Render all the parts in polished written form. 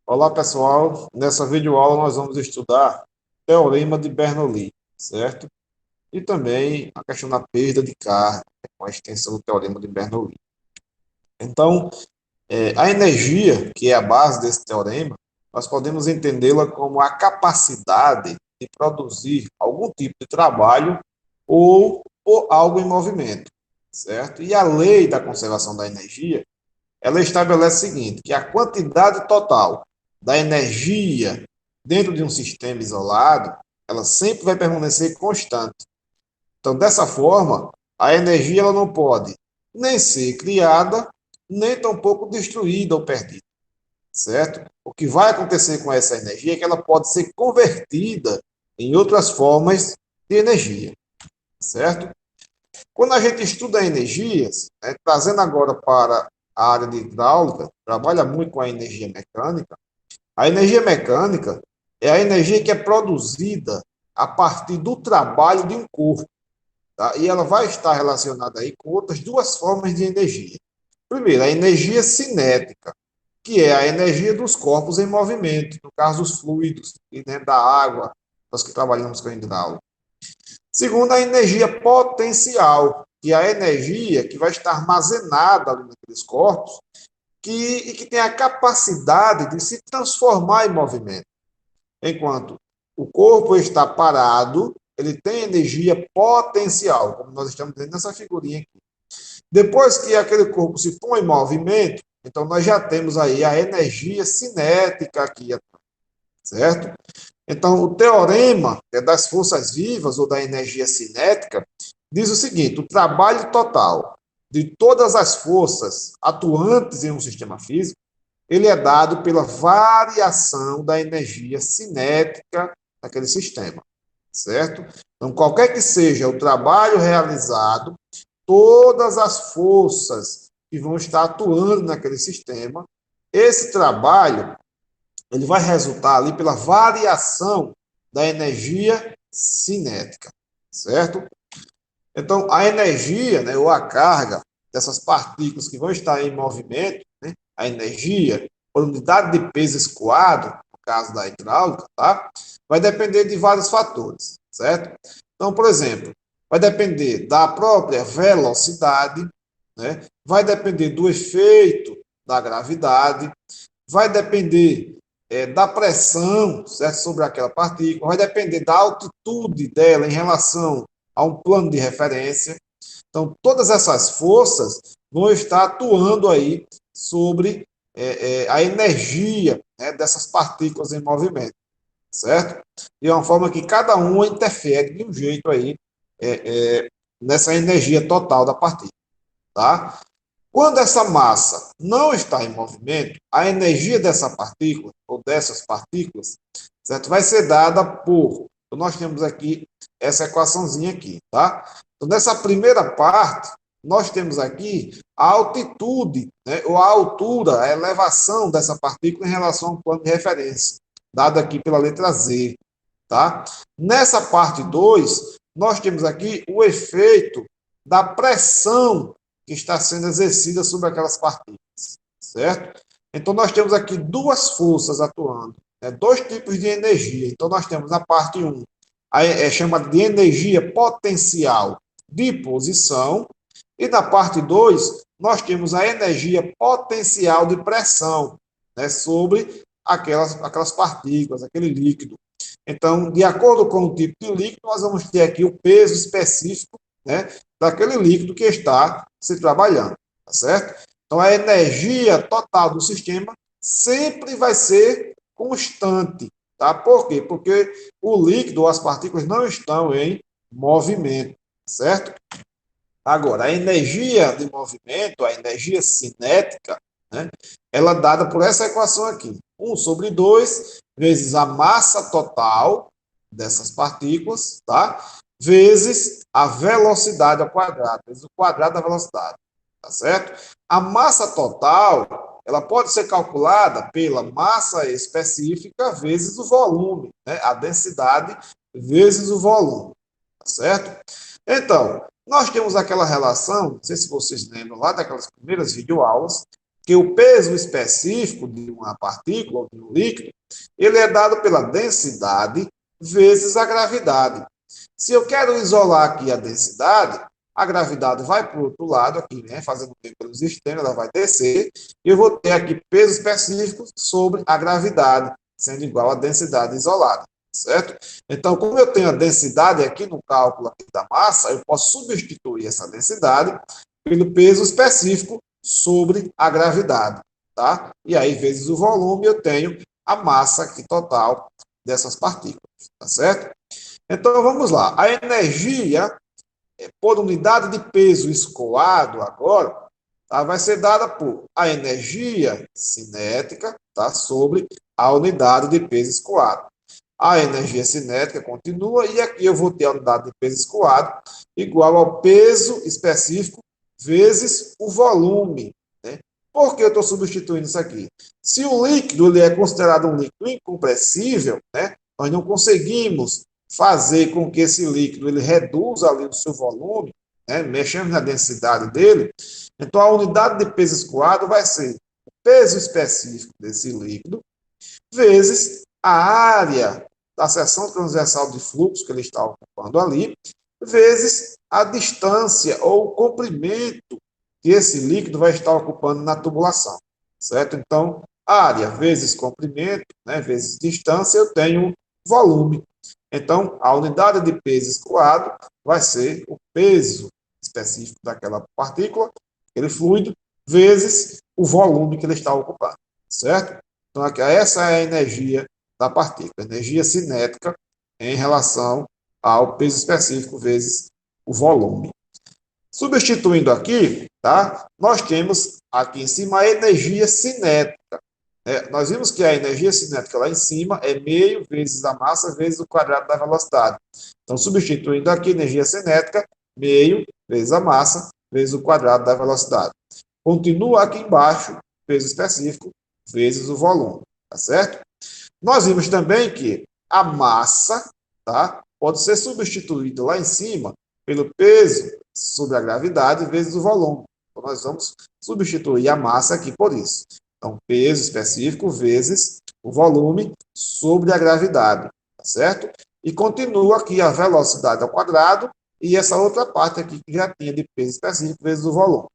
Olá, pessoal. Nessa videoaula nós vamos estudar Teorema de Bernoulli, certo? E também a questão da perda de carga, com a extensão do Teorema de Bernoulli. Então, a energia, que é a base desse teorema, nós podemos entendê-la como a capacidade de produzir algum tipo de trabalho ou algo em movimento, certo? E a lei da conservação da energia, ela estabelece o seguinte, que a quantidade total da energia dentro de um sistema isolado, ela sempre vai permanecer constante. Então, dessa forma, a energia ela não pode nem ser criada, nem tampouco destruída ou perdida, certo? O que vai acontecer com essa energia é que ela pode ser convertida em outras formas de energia, certo? Quando a gente estuda energias, trazendo agora para a área de hidráulica, trabalha muito com a energia mecânica. A energia mecânica é a energia que é produzida a partir do trabalho de um corpo, tá? E ela vai estar relacionada aí com outras duas formas de energia. Primeiro, a energia cinética, que é a energia dos corpos em movimento, no caso dos fluidos, e dentro da água, nós que trabalhamos com a hidráulica. Segundo, a energia potencial, que é a energia que vai estar armazenada ali naqueles corpos e que tem a capacidade de se transformar em movimento. Enquanto o corpo está parado, ele tem energia potencial, como nós estamos vendo nessa figurinha aqui. Depois que aquele corpo se põe em movimento, então nós já temos aí a energia cinética aqui, certo? Então, o teorema das forças vivas ou da energia cinética diz o seguinte: o trabalho total de todas as forças atuantes em um sistema físico, ele é dado pela variação da energia cinética daquele sistema, certo? Então, qualquer que seja o trabalho realizado, todas as forças que vão estar atuando naquele sistema, esse trabalho ele vai resultar ali pela variação da energia cinética, certo? Então, a energia, né, ou a carga dessas partículas que vão estar em movimento, né, a energia por unidade de peso escoado, no caso da hidráulica, tá? Vai depender de vários fatores, certo? Então, por exemplo, vai depender da própria velocidade, né? Vai depender do efeito da gravidade, vai depender da pressão, certo, sobre aquela partícula, vai depender da altitude dela em relação a um plano de referência. Então, todas essas forças vão estar atuando aí sobre a energia, né, dessas partículas em movimento, certo? De uma forma que cada uma interfere de um jeito aí nessa energia total da partícula, tá? Quando essa massa não está em movimento, a energia dessa partícula, ou dessas partículas, certo? Vai ser dada por. Então, nós temos aqui essa equaçãozinha aqui, tá? Então, nessa primeira parte, nós temos aqui a altitude, né, ou a altura, a elevação dessa partícula em relação ao plano de referência, dado aqui pela letra Z, tá? Nessa parte 2, nós temos aqui o efeito da pressão que está sendo exercida sobre aquelas partículas, certo? Então, nós temos aqui duas forças atuando, né? Dois tipos de energia. Então, nós temos na parte 1, chamada de energia potencial de posição, e na parte 2, nós temos a energia potencial de pressão, né? Sobre aquelas partículas, aquele líquido. Então, de acordo com o tipo de líquido, nós vamos ter aqui o peso específico, né, daquele líquido que está se trabalhando, tá certo? Então, a energia total do sistema sempre vai ser constante, tá? Por quê? Porque o líquido ou as partículas não estão em movimento, certo? Agora, a energia de movimento, a energia cinética, né, ela é dada por essa equação aqui. 1/2 vezes a massa total dessas partículas, tá? Vezes a velocidade ao quadrado, vezes o quadrado da velocidade, tá certo? A massa total, ela pode ser calculada pela massa específica vezes o volume, né? A densidade vezes o volume, tá certo? Então, nós temos aquela relação, não sei se vocês lembram lá daquelas primeiras videoaulas, que o peso específico de uma partícula ou de um líquido, ele é dado pela densidade vezes a gravidade. Se eu quero isolar aqui a densidade, a gravidade vai para o outro lado, aqui, né, fazendo o tempo pelos extremos, ela vai descer, e eu vou ter aqui peso específico sobre a gravidade, sendo igual à densidade isolada, certo? Então, como eu tenho a densidade aqui no cálculo aqui da massa, eu posso substituir essa densidade pelo peso específico sobre a gravidade, tá? E aí, vezes o volume, eu tenho a massa aqui total dessas partículas, tá certo? Então, vamos lá. A energia por unidade de peso escoado agora, tá, vai ser dada por a energia cinética, tá, sobre a unidade de peso escoado. A energia cinética continua e aqui eu vou ter a unidade de peso escoado igual ao peso específico vezes o volume, né? Por que eu estou substituindo isso aqui? Se o líquido ele é considerado um líquido incompressível, né, nós não conseguimos fazer com que esse líquido ele reduza ali o seu volume, né, mexendo na densidade dele, então a unidade de peso escoado vai ser o peso específico desse líquido vezes a área da seção transversal de fluxo que ele está ocupando ali, vezes a distância ou o comprimento que esse líquido vai estar ocupando na tubulação, certo? Então, área vezes comprimento, né, vezes distância, eu tenho volume. Então, a unidade de peso escoado vai ser o peso específico daquela partícula, aquele fluido, vezes o volume que ele está ocupando, certo? Então, essa é a energia da partícula, energia cinética em relação ao peso específico vezes o volume. Substituindo aqui, tá? Nós temos aqui em cima a energia cinética. Nós vimos que a energia cinética lá em cima é meio vezes a massa vezes o quadrado da velocidade. Então, substituindo aqui energia cinética, meio vezes a massa vezes o quadrado da velocidade. Continua aqui embaixo, peso específico vezes o volume, tá certo? Nós vimos também que a massa, tá, pode ser substituída lá em cima pelo peso sobre a gravidade vezes o volume. Então, nós vamos substituir a massa aqui por isso. Então, peso específico vezes o volume sobre a gravidade, tá certo? E continua aqui a velocidade ao quadrado e essa outra parte aqui que já tinha de peso específico vezes o volume.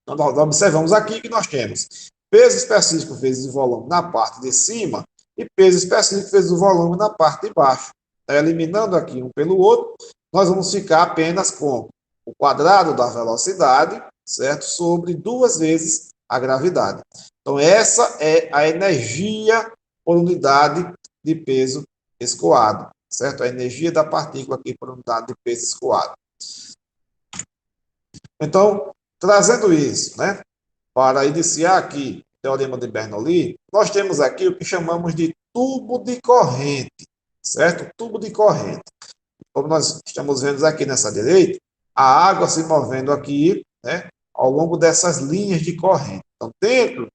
Então, nós observamos aqui que nós temos peso específico vezes o volume na parte de cima e peso específico vezes o volume na parte de baixo. Então, eliminando aqui um pelo outro, nós vamos ficar apenas com o quadrado da velocidade, certo? Sobre 2 vezes a gravidade. Então, essa é a energia por unidade de peso escoado, certo? A energia da partícula aqui por unidade de peso escoado. Então, trazendo isso, né, para iniciar aqui o teorema de Bernoulli, nós temos aqui o que chamamos de tubo de corrente, certo? Tubo de corrente. Como nós estamos vendo aqui nessa direita, a água se movendo aqui, né, ao longo dessas linhas de corrente. Então, dentro,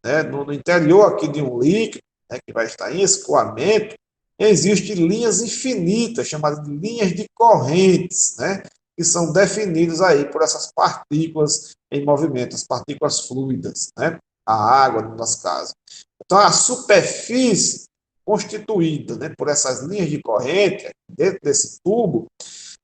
né, no interior aqui de um líquido, né, que vai estar em escoamento, existem linhas infinitas, chamadas de linhas de correntes, né, que são definidas aí por essas partículas em movimento, as partículas fluidas, né, a água, no nosso caso. Então, a superfície constituída, né, por essas linhas de corrente, dentro desse tubo,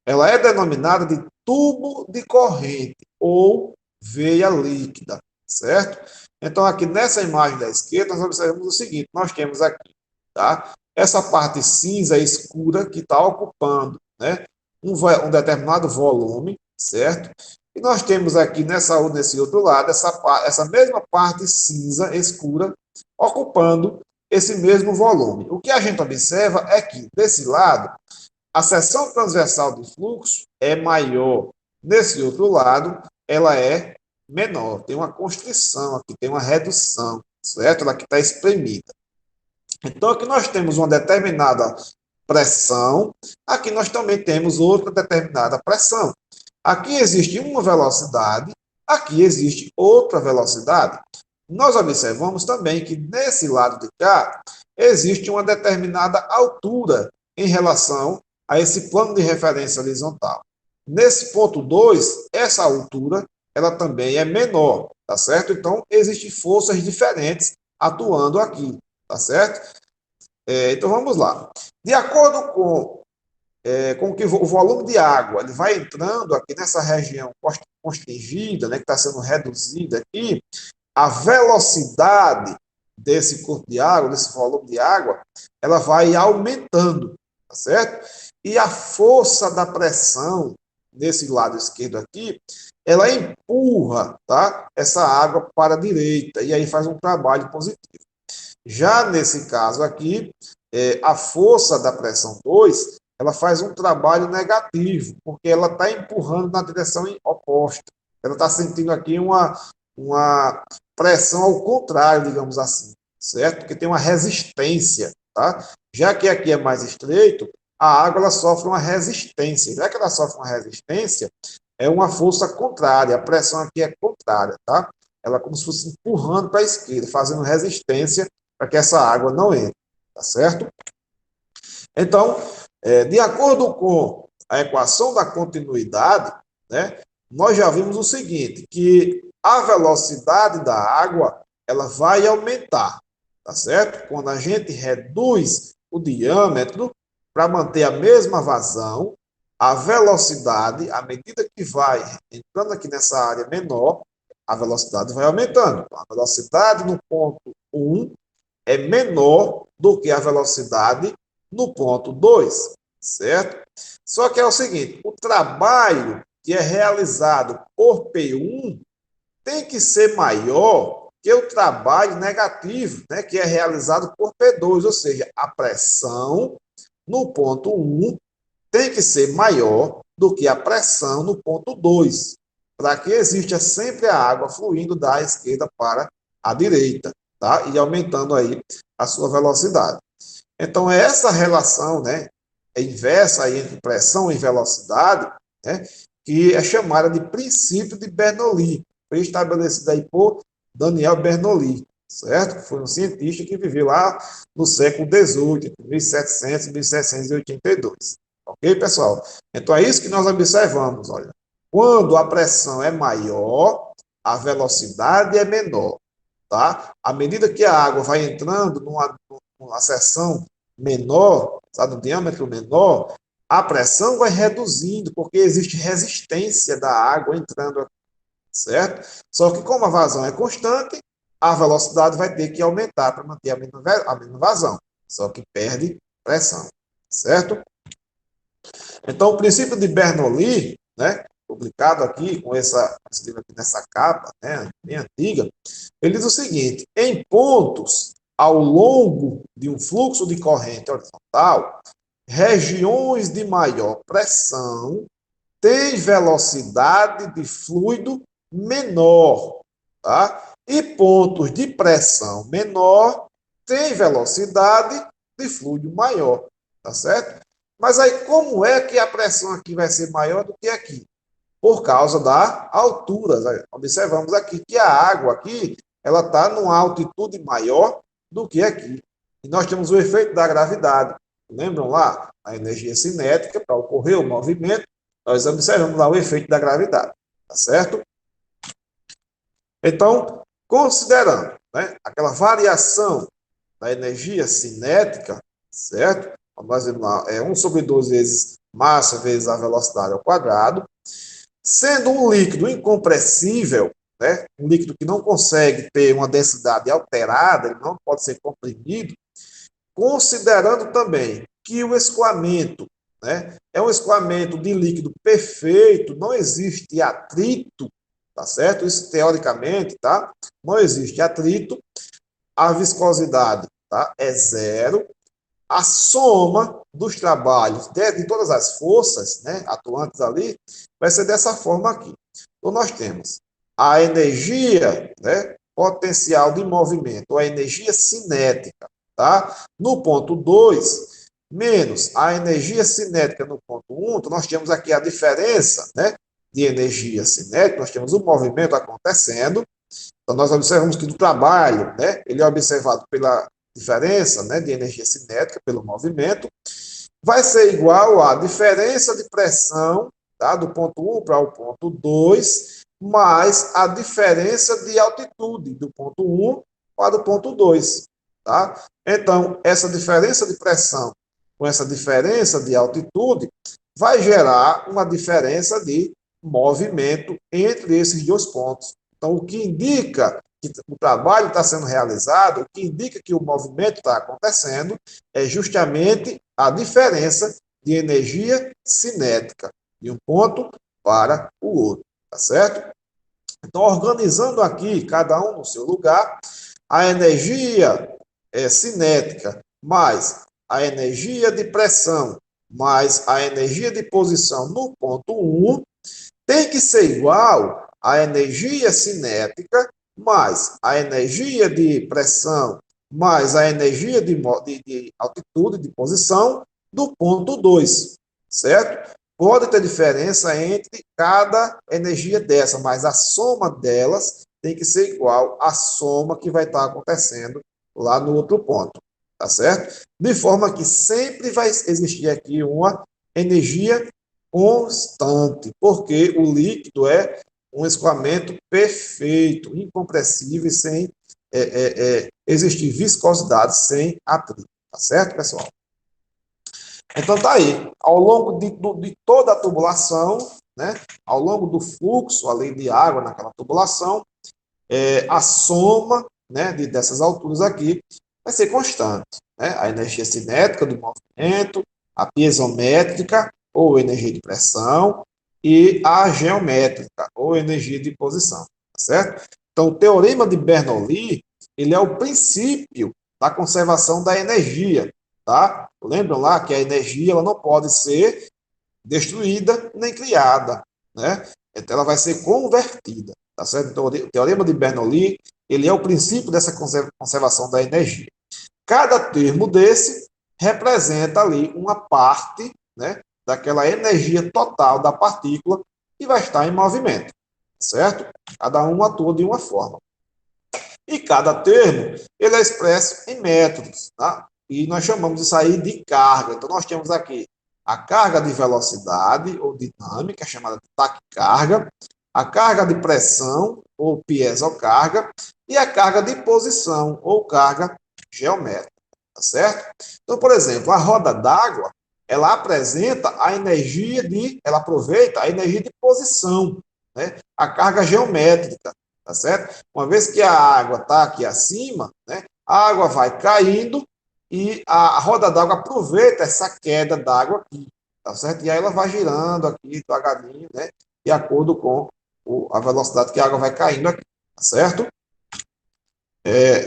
ela é denominada de tubo de corrente ou veia líquida, certo? Então, aqui nessa imagem da esquerda, nós observamos o seguinte, nós temos aqui, tá? Essa parte cinza escura que está ocupando, né, um determinado volume, certo? E nós temos aqui nesse outro lado, essa mesma parte cinza escura ocupando esse mesmo volume. O que a gente observa é que, desse lado, a seção transversal de fluxo é maior. Nesse outro lado, ela é menor. Tem uma constrição aqui, tem uma redução, certo? Ela que está espremida. Então, aqui nós temos uma determinada pressão, aqui nós também temos outra determinada pressão. Aqui existe uma velocidade, aqui existe outra velocidade. Nós observamos também que nesse lado de cá existe uma determinada altura em relação a esse plano de referência horizontal. Nesse ponto 2, essa altura ela também é menor. tá certo? Então, existem forças diferentes atuando aqui, tá certo? Então, vamos lá. De acordo com que o volume de água ele vai entrando aqui nessa região constrangida, né, que está sendo reduzida aqui, a velocidade desse corpo de água, desse volume de água, ela vai aumentando, tá certo? E a força da pressão nesse lado esquerdo aqui, ela empurra, tá, essa água para a direita e aí faz um trabalho positivo. Já nesse caso aqui, a força da pressão 2, ela faz um trabalho negativo, porque ela está empurrando na direção oposta. Ela está sentindo aqui uma pressão ao contrário, digamos assim, certo? Porque tem uma resistência, tá? Já que aqui é mais estreito, a água ela sofre uma resistência. Já que ela sofre uma resistência, é uma força contrária, a pressão aqui é contrária, tá? Ela é como se fosse empurrando para a esquerda, fazendo resistência para que essa água não entre, tá certo? Então, de acordo com a equação da continuidade, né, nós já vimos o seguinte, que a velocidade da água, ela vai aumentar, tá certo? Quando a gente reduz o diâmetro para manter a mesma vazão, a velocidade, à medida que vai entrando aqui nessa área menor, a velocidade vai aumentando. A velocidade no ponto 1 é menor do que a velocidade no ponto 2, certo? Só que é o seguinte, o trabalho que é realizado por P1 tem que ser maior que o trabalho negativo, né, que é realizado por P2, ou seja, a pressão no ponto 1 tem que ser maior do que a pressão no ponto 2, para que exista sempre a água fluindo da esquerda para a direita, tá? E aumentando aí a sua velocidade. Então, é essa relação, né, inversa aí entre pressão e velocidade, né, que é chamada de princípio de Bernoulli, foi estabelecido aí por Daniel Bernoulli, certo? Foi um cientista que viveu lá no século XVIII, 1700 e 1782. Ok, pessoal? Então, é isso que nós observamos, olha. Quando a pressão é maior, a velocidade é menor, tá? À medida que a água vai entrando numa seção menor, sabe, no diâmetro menor, a pressão vai reduzindo, porque existe resistência da água entrando aqui, certo? Só que como a vazão é constante, a velocidade vai ter que aumentar para manter a mesma vazão, só que perde pressão, certo? Então, o princípio de Bernoulli, né, publicado aqui com esse livro aqui nessa capa, né, bem antiga, ele diz o seguinte: em pontos ao longo de um fluxo de corrente horizontal, regiões de maior pressão têm velocidade de fluido menor, tá? E pontos de pressão menor têm velocidade de fluido maior, tá certo? Mas aí, como é que a pressão aqui vai ser maior do que aqui? Por causa da altura. Observamos aqui que a água aqui, ela está numa altitude maior do que aqui. E nós temos o efeito da gravidade. Lembram lá? A energia cinética, para ocorrer o movimento, nós observamos lá o efeito da gravidade. Tá certo? Então, considerando, né, aquela variação da energia cinética, certo? Nós vemos lá, 1 sobre 12 vezes massa vezes a velocidade ao quadrado. Sendo um líquido incompressível, né, um líquido que não consegue ter uma densidade alterada, ele não pode ser comprimido, considerando também que o escoamento, né, é um escoamento de líquido perfeito, não existe atrito, tá certo? Isso teoricamente, tá? Não existe atrito, a viscosidade, tá, é zero, a soma dos trabalhos de todas as forças, né, atuantes ali vai ser dessa forma aqui. Então, nós temos a energia, né, potencial de movimento, a energia cinética, tá? No ponto 2, menos a energia cinética no ponto 1, então nós temos aqui a diferença, né, de energia cinética, nós temos o movimento acontecendo, então nós observamos que do trabalho, né, ele é observado pela diferença, né, de energia cinética pelo movimento, vai ser igual à diferença de pressão, tá, do ponto 1 para o ponto 2, mais a diferença de altitude do ponto 1 para o ponto 2. Tá? Então, essa diferença de pressão com essa diferença de altitude vai gerar uma diferença de movimento entre esses dois pontos. Então, o que indica que o trabalho está sendo realizado, o que indica que o movimento está acontecendo, é justamente a diferença de energia cinética de um ponto para o outro, tá certo? Então, organizando aqui, cada um no seu lugar, a energia cinética mais a energia de pressão mais a energia de posição no ponto 1 tem que ser igual à energia cinética mais a energia de pressão mais a energia de altitude, de posição do ponto 2, certo? Pode ter diferença entre cada energia dessa, mas a soma delas tem que ser igual à soma que vai estar acontecendo lá no outro ponto, tá certo? De forma que sempre vai existir aqui uma energia constante, porque o líquido é um escoamento perfeito, incompressível, sem existir viscosidade, sem atrito, tá certo, pessoal? Então tá aí, ao longo de toda a tubulação, né, ao longo do fluxo ali de água naquela tubulação, a soma, né, dessas alturas aqui vai ser constante, né? A energia cinética do movimento, a piezométrica, ou energia de pressão, e a geométrica, ou energia de posição, tá certo? Então, o teorema de Bernoulli, ele é o princípio da conservação da energia, tá? Lembram lá que a energia ela não pode ser destruída nem criada, né? Então, ela vai ser convertida, tá certo? Então, o teorema de Bernoulli, ele é o princípio dessa conservação da energia. Cada termo desse representa ali uma parte, né, daquela energia total da partícula que vai estar em movimento, certo? Cada um atua de uma forma. E cada termo, ele é expresso em métodos, tá? E nós chamamos isso aí de carga. Então, nós temos aqui a carga de velocidade ou dinâmica, chamada de taquicarga, a carga de pressão ou piezocarga e a carga de posição ou carga geométrica, tá certo? Então, por exemplo, a roda d'água, ela apresenta a energia ela aproveita a energia de posição, né? A carga geométrica, tá certo? Uma vez que a água está aqui acima, né? A água vai caindo e a roda d'água aproveita essa queda d'água aqui, tá certo? E aí ela vai girando aqui devagarinho, né? De acordo com a velocidade que a água vai caindo aqui, tá certo?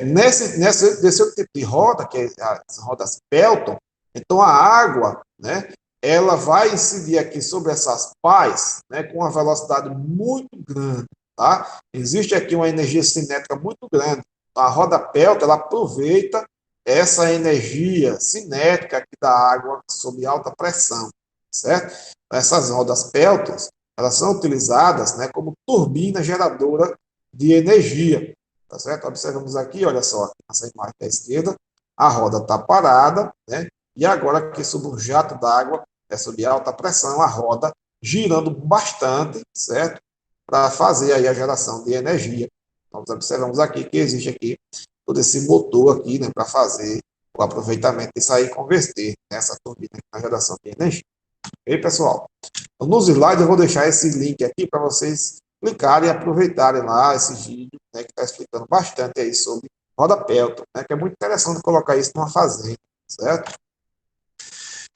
Nesse outro tipo de roda, que é as rodas Pelton, então a água, né, ela vai incidir aqui sobre essas pás, né, com uma velocidade muito grande, tá? Existe aqui uma energia cinética muito grande. A roda Pelton, ela aproveita essa energia cinética aqui da água sob alta pressão, certo? Essas rodas Peltons, elas são utilizadas, né, como turbina geradora de energia, tá certo? Observamos aqui, olha só, essa imagem da esquerda, a roda está parada, né? E agora aqui sob um jato d'água, sob alta pressão, a roda girando bastante, certo? Para fazer aí a geração de energia. Então, nós observamos aqui que existe aqui todo esse motor aqui, né, para fazer o aproveitamento disso aí e converter nessa turbina na geração de energia. Ok, pessoal? Então, nos slides eu vou deixar esse link aqui para vocês clicarem e aproveitarem lá esse vídeo, né, que está explicando bastante aí sobre roda Pelton, né, que é muito interessante colocar isso numa fazenda, certo?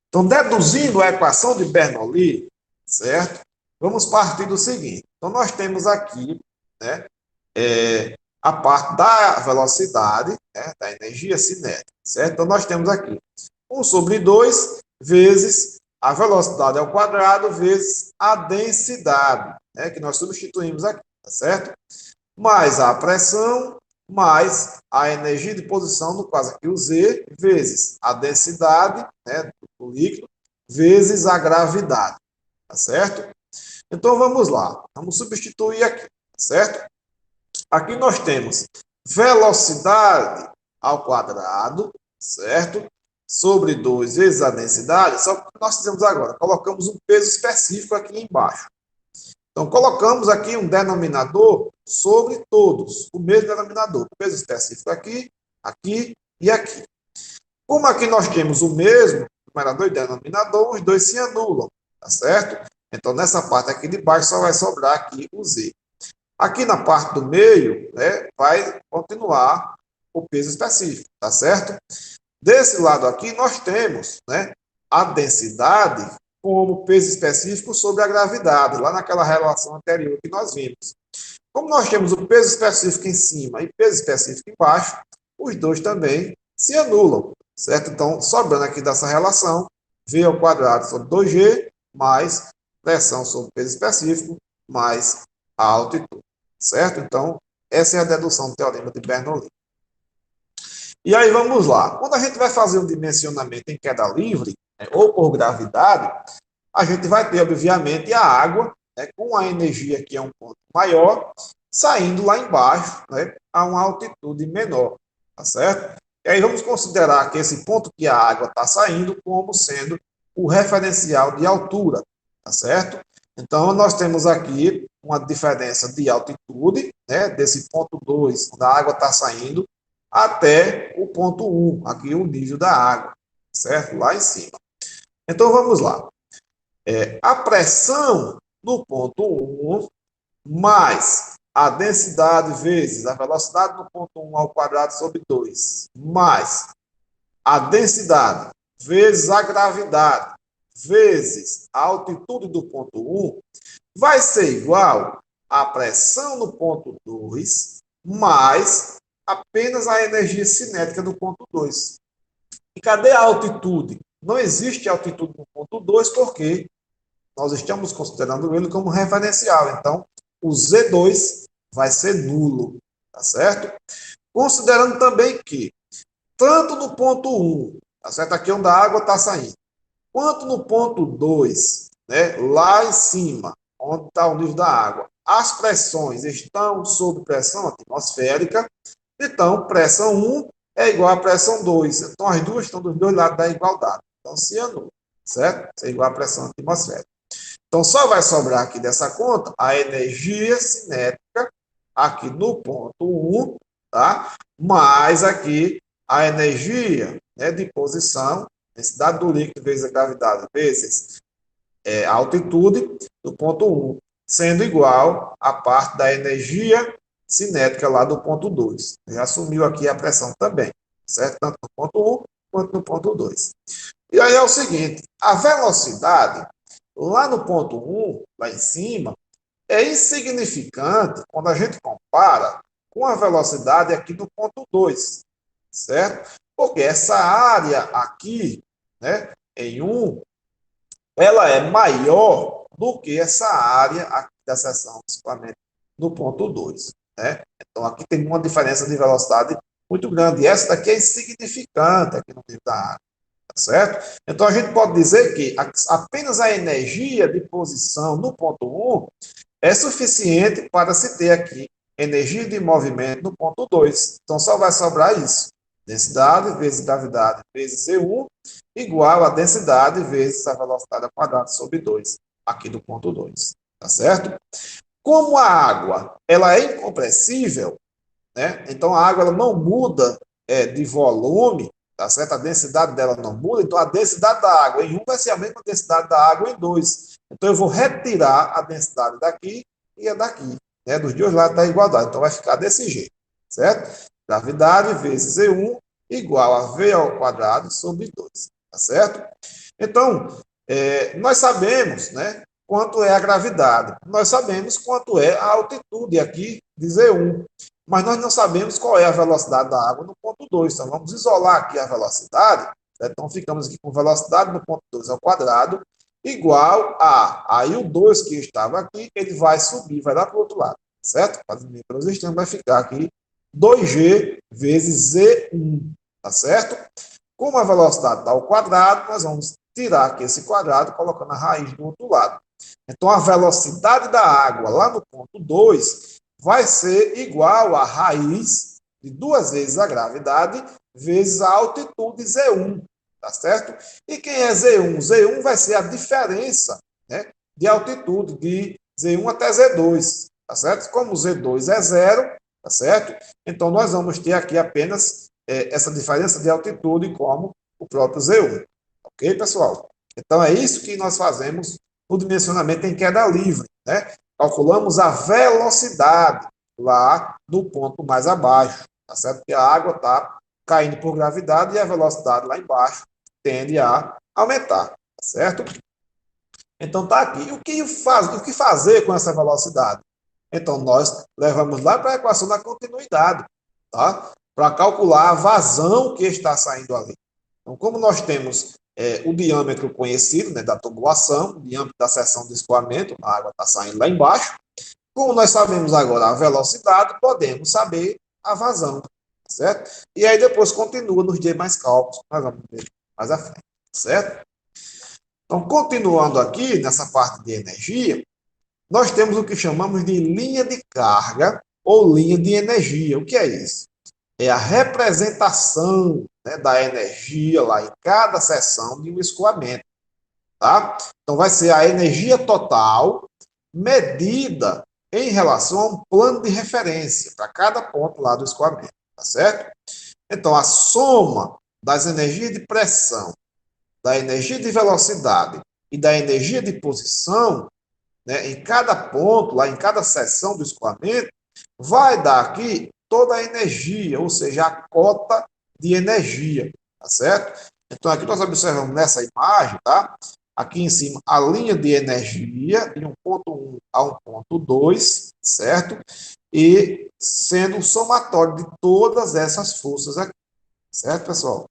Então, deduzindo a equação de Bernoulli, certo? Vamos partir do seguinte. Então, nós temos aqui, né, a parte da velocidade, né, da energia cinética, certo? Então, nós temos aqui 1 sobre 2 vezes a velocidade ao quadrado vezes a densidade, né, que nós substituímos aqui, tá certo? Mais a pressão, mais a energia de posição, no caso aqui o Z, vezes a densidade, né, do líquido, vezes a gravidade, tá certo? Então vamos lá, vamos substituir aqui, tá certo? Aqui nós temos velocidade ao quadrado, certo? Sobre 2 vezes a densidade, só que nós fizemos agora, colocamos um peso específico aqui embaixo. Então, colocamos aqui um denominador sobre todos, o mesmo denominador, o peso específico aqui, aqui e aqui. Como aqui nós temos o mesmo numerador e denominador, os dois se anulam, tá certo? Então, nessa parte aqui de baixo só vai sobrar aqui o Z. Aqui na parte do meio, né, vai continuar o peso específico, tá certo? Desse lado aqui, nós temos, né, a densidade como peso específico sobre a gravidade, lá naquela relação anterior que nós vimos. Como nós temos o peso específico em cima e peso específico embaixo, os dois também se anulam, certo? Então, sobrando aqui dessa relação, V ao quadrado sobre 2G, mais pressão sobre peso específico, mais a altitude, certo? Então, essa é a dedução do teorema de Bernoulli. E aí, vamos lá. Quando a gente vai fazer um dimensionamento em queda livre, né, ou por gravidade, a gente vai ter, obviamente, a água, né, com a energia que é um ponto maior, saindo lá embaixo, né, a uma altitude menor, tá certo? E aí vamos considerar que esse ponto que a água está saindo como sendo o referencial de altura, tá certo? Então, nós temos aqui uma diferença de altitude, né, desse ponto 2, onde a água está saindo, até o ponto 1, aqui o nível da água, certo? Lá em cima. Então, vamos lá. A pressão no ponto 1 mais a densidade vezes a velocidade no ponto 1 ao quadrado sobre 2, mais a densidade vezes a gravidade vezes a altitude do ponto 1 vai ser igual à pressão no ponto 2 mais apenas a energia cinética do ponto 2. E cadê a altitude? Não existe altitude no ponto 2 porque nós estamos considerando ele como referencial. Então, o Z2 vai ser nulo, tá certo? Considerando também que, tanto no ponto 1, tá certo? Aqui onde a água está saindo, quanto no ponto 2, né, lá em cima, onde está o nível da água, as pressões estão sob pressão atmosférica, então, pressão 1 é igual a pressão 2. Então, as duas estão dos dois lados da igualdade. Então, se anula, certo? Isso é igual a pressão atmosférica. Então, só vai sobrar aqui dessa conta a energia cinética aqui no ponto 1, tá? Mais aqui a energia, né, de posição, densidade do líquido vezes a gravidade vezes a altitude do ponto 1, sendo igual à parte da energia cinética lá do ponto 2. Já assumiu aqui a pressão também, certo? Tanto no ponto 1 quanto no ponto 2. E aí é o seguinte, a velocidade lá no ponto 1, lá em cima, é insignificante quando a gente compara com a velocidade aqui do ponto 2, certo? Porque essa área aqui, né, em 1, ela é maior do que essa área aqui da seção, principalmente no ponto 2, né? Então, aqui tem uma diferença de velocidade muito grande. E essa daqui é insignificante aqui no nível da área. Certo? Então, a gente pode dizer que apenas a energia de posição no ponto 1 é suficiente para se ter aqui energia de movimento no ponto 2. Então, só vai sobrar isso. Densidade vezes gravidade vezes E1 igual a densidade vezes a velocidade ao quadrado sobre 2, aqui do ponto 2. Tá certo? Como a água ela é incompressível, né? Então, a água ela não muda de volume, tá certo? A densidade dela não muda, então a densidade da água em 1 vai ser a mesma densidade da água em 2. Então, eu vou retirar a densidade daqui e a daqui, né? Dos dois lados da igualdade. Então, vai ficar desse jeito, certo? Gravidade vezes E1 igual a V ao quadrado sobre 2, tá certo? Então, nós sabemos, né, quanto é a gravidade. Nós sabemos quanto é a altitude aqui de Z1. Mas nós não sabemos qual é a velocidade da água no ponto 2. Então, vamos isolar aqui a velocidade. Né? Então, ficamos aqui com velocidade no ponto 2 ao quadrado, igual a... Aí, o 2 que estava aqui, ele vai subir, vai lá para o outro lado. Certo? Fazendo pelos extremos, vai ficar aqui 2G vezes Z1. Tá certo? Como a velocidade está ao quadrado, nós vamos tirar aqui esse quadrado, colocando a raiz do outro lado. Então, a velocidade da água lá no ponto 2 vai ser igual a raiz de 2 vezes a gravidade vezes a altitude Z1, tá certo? E quem é Z1? Z1 vai ser a diferença, né, de altitude, de Z1 até Z2, tá certo? Como Z2 é zero, tá certo? Então, nós vamos ter aqui apenas essa diferença de altitude como o próprio Z1. Ok, pessoal? Então, é isso que nós fazemos no dimensionamento em queda livre, né? Calculamos a velocidade lá no ponto mais abaixo, tá certo? Porque a água está caindo por gravidade e a velocidade lá embaixo tende a aumentar, tá certo? Então tá aqui. O que fazer com essa velocidade? Então nós levamos lá para a equação da continuidade, tá? Para calcular a vazão que está saindo ali. Então, como nós temos o diâmetro conhecido, né, da tubulação, o diâmetro da seção de escoamento, a água está saindo lá embaixo. Como nós sabemos agora a velocidade, podemos saber a vazão, certo? E aí depois continua nos demais cálculos, nós vamos ver mais à frente, certo? Então, continuando aqui nessa parte de energia, nós temos o que chamamos de linha de carga ou linha de energia. O que é isso? É a representação, né, da energia lá em cada seção de um escoamento, tá? Então, vai ser a energia total medida em relação a um plano de referência para cada ponto lá do escoamento, tá certo? Então, a soma das energias de pressão, da energia de velocidade e da energia de posição, né, em cada ponto, lá em cada seção do escoamento, vai dar aqui toda a energia, ou seja, a cota de energia, tá certo? Então, aqui nós observamos nessa imagem, tá? Aqui em cima, a linha de energia, de um ponto 1 a um ponto 2, certo? E sendo o somatório de todas essas forças aqui, certo, pessoal?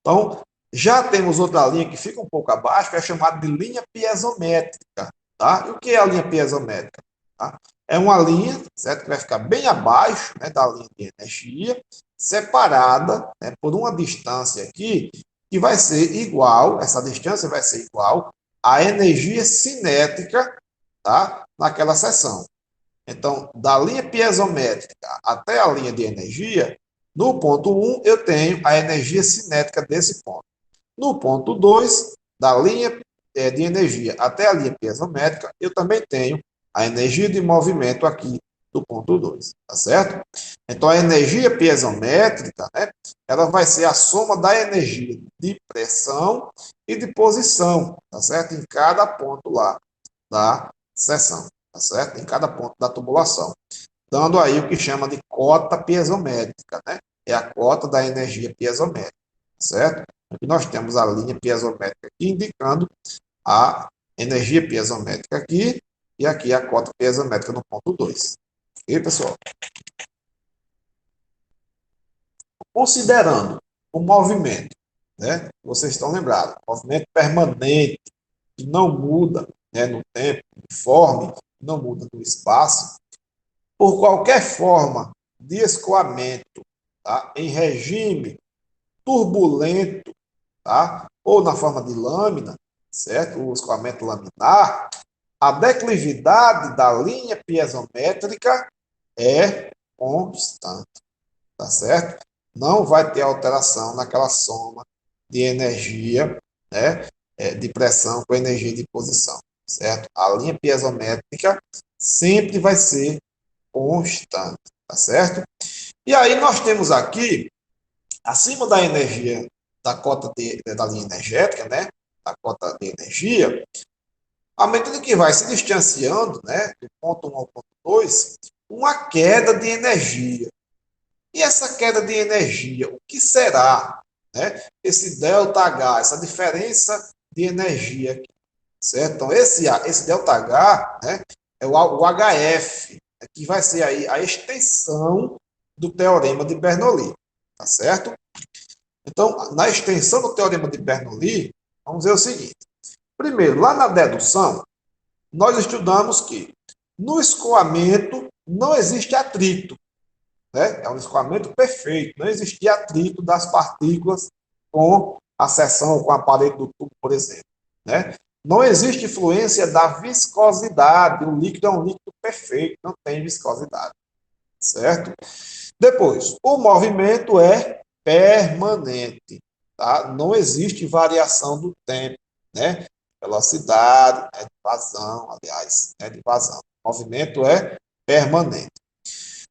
Então, já temos outra linha que fica um pouco abaixo, que é chamada de linha piezométrica, tá? E o que é a linha piezométrica? Tá? É uma linha, certo, que vai ficar bem abaixo, né, da linha de energia, separada, né, por uma distância aqui, que vai ser igual, essa distância vai ser igual à energia cinética, tá, naquela seção. Então, da linha piezométrica até a linha de energia, no ponto 1, eu tenho a energia cinética desse ponto. No ponto 2, da linha de energia até a linha piezométrica, eu também tenho a energia de movimento aqui do ponto 2, tá certo? Então, a energia piezométrica, né, ela vai ser a soma da energia de pressão e de posição, tá certo? Em cada ponto lá da seção, tá certo? Em cada ponto da tubulação, dando aí o que chama de cota piezométrica, né? É a cota da energia piezométrica, certo? Aqui nós temos a linha piezométrica aqui indicando a energia piezométrica aqui e aqui a cota piezométrica no ponto 2. Ok, pessoal? Considerando o movimento, né? Vocês estão lembrados, movimento permanente, que não muda, né, no tempo, uniforme, não muda no espaço, por qualquer forma de escoamento, tá, em regime turbulento, tá, ou na forma de lâmina, certo? O escoamento laminar, a declividade da linha piezométrica é constante, tá certo? Não vai ter alteração naquela soma de energia, né, de pressão com energia de posição, certo? A linha piezométrica sempre vai ser constante, tá certo? E aí nós temos aqui, acima da energia, da cota da linha energética, né, da cota de energia, à medida que vai se distanciando, né, do ponto 1 ao ponto 2, uma queda de energia. E essa queda de energia, o que será, né, esse ΔH, essa diferença de energia aqui, certo? Então, esse ΔH, né, é o HF, que vai ser aí a extensão do teorema de Bernoulli, tá certo? Então, na extensão do teorema de Bernoulli, vamos ver o seguinte. Primeiro, lá na dedução, nós estudamos que no escoamento não existe atrito, né? É um escoamento perfeito, não existe atrito das partículas com a seção, com a parede do tubo, por exemplo, né? Não existe influência da viscosidade, o líquido é um líquido perfeito, não tem viscosidade, certo? Depois, o movimento é permanente, tá? Não existe variação do tempo, né? Velocidade é de vazão, aliás, é de vazão. O movimento é permanente.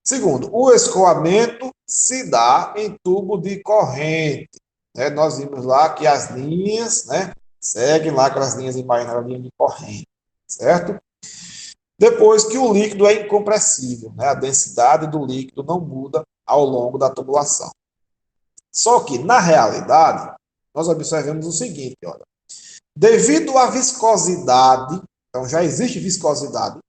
Segundo, o escoamento se dá em tubo de corrente. Né? Nós vimos lá que as linhas, né, seguem lá aquelas linhas imaginárias, linha de corrente, certo? Depois que o líquido é incompressível, né? A densidade do líquido não muda ao longo da tubulação. Só que, na realidade, nós observamos o seguinte, olha, devido à viscosidade, então já existe viscosidade,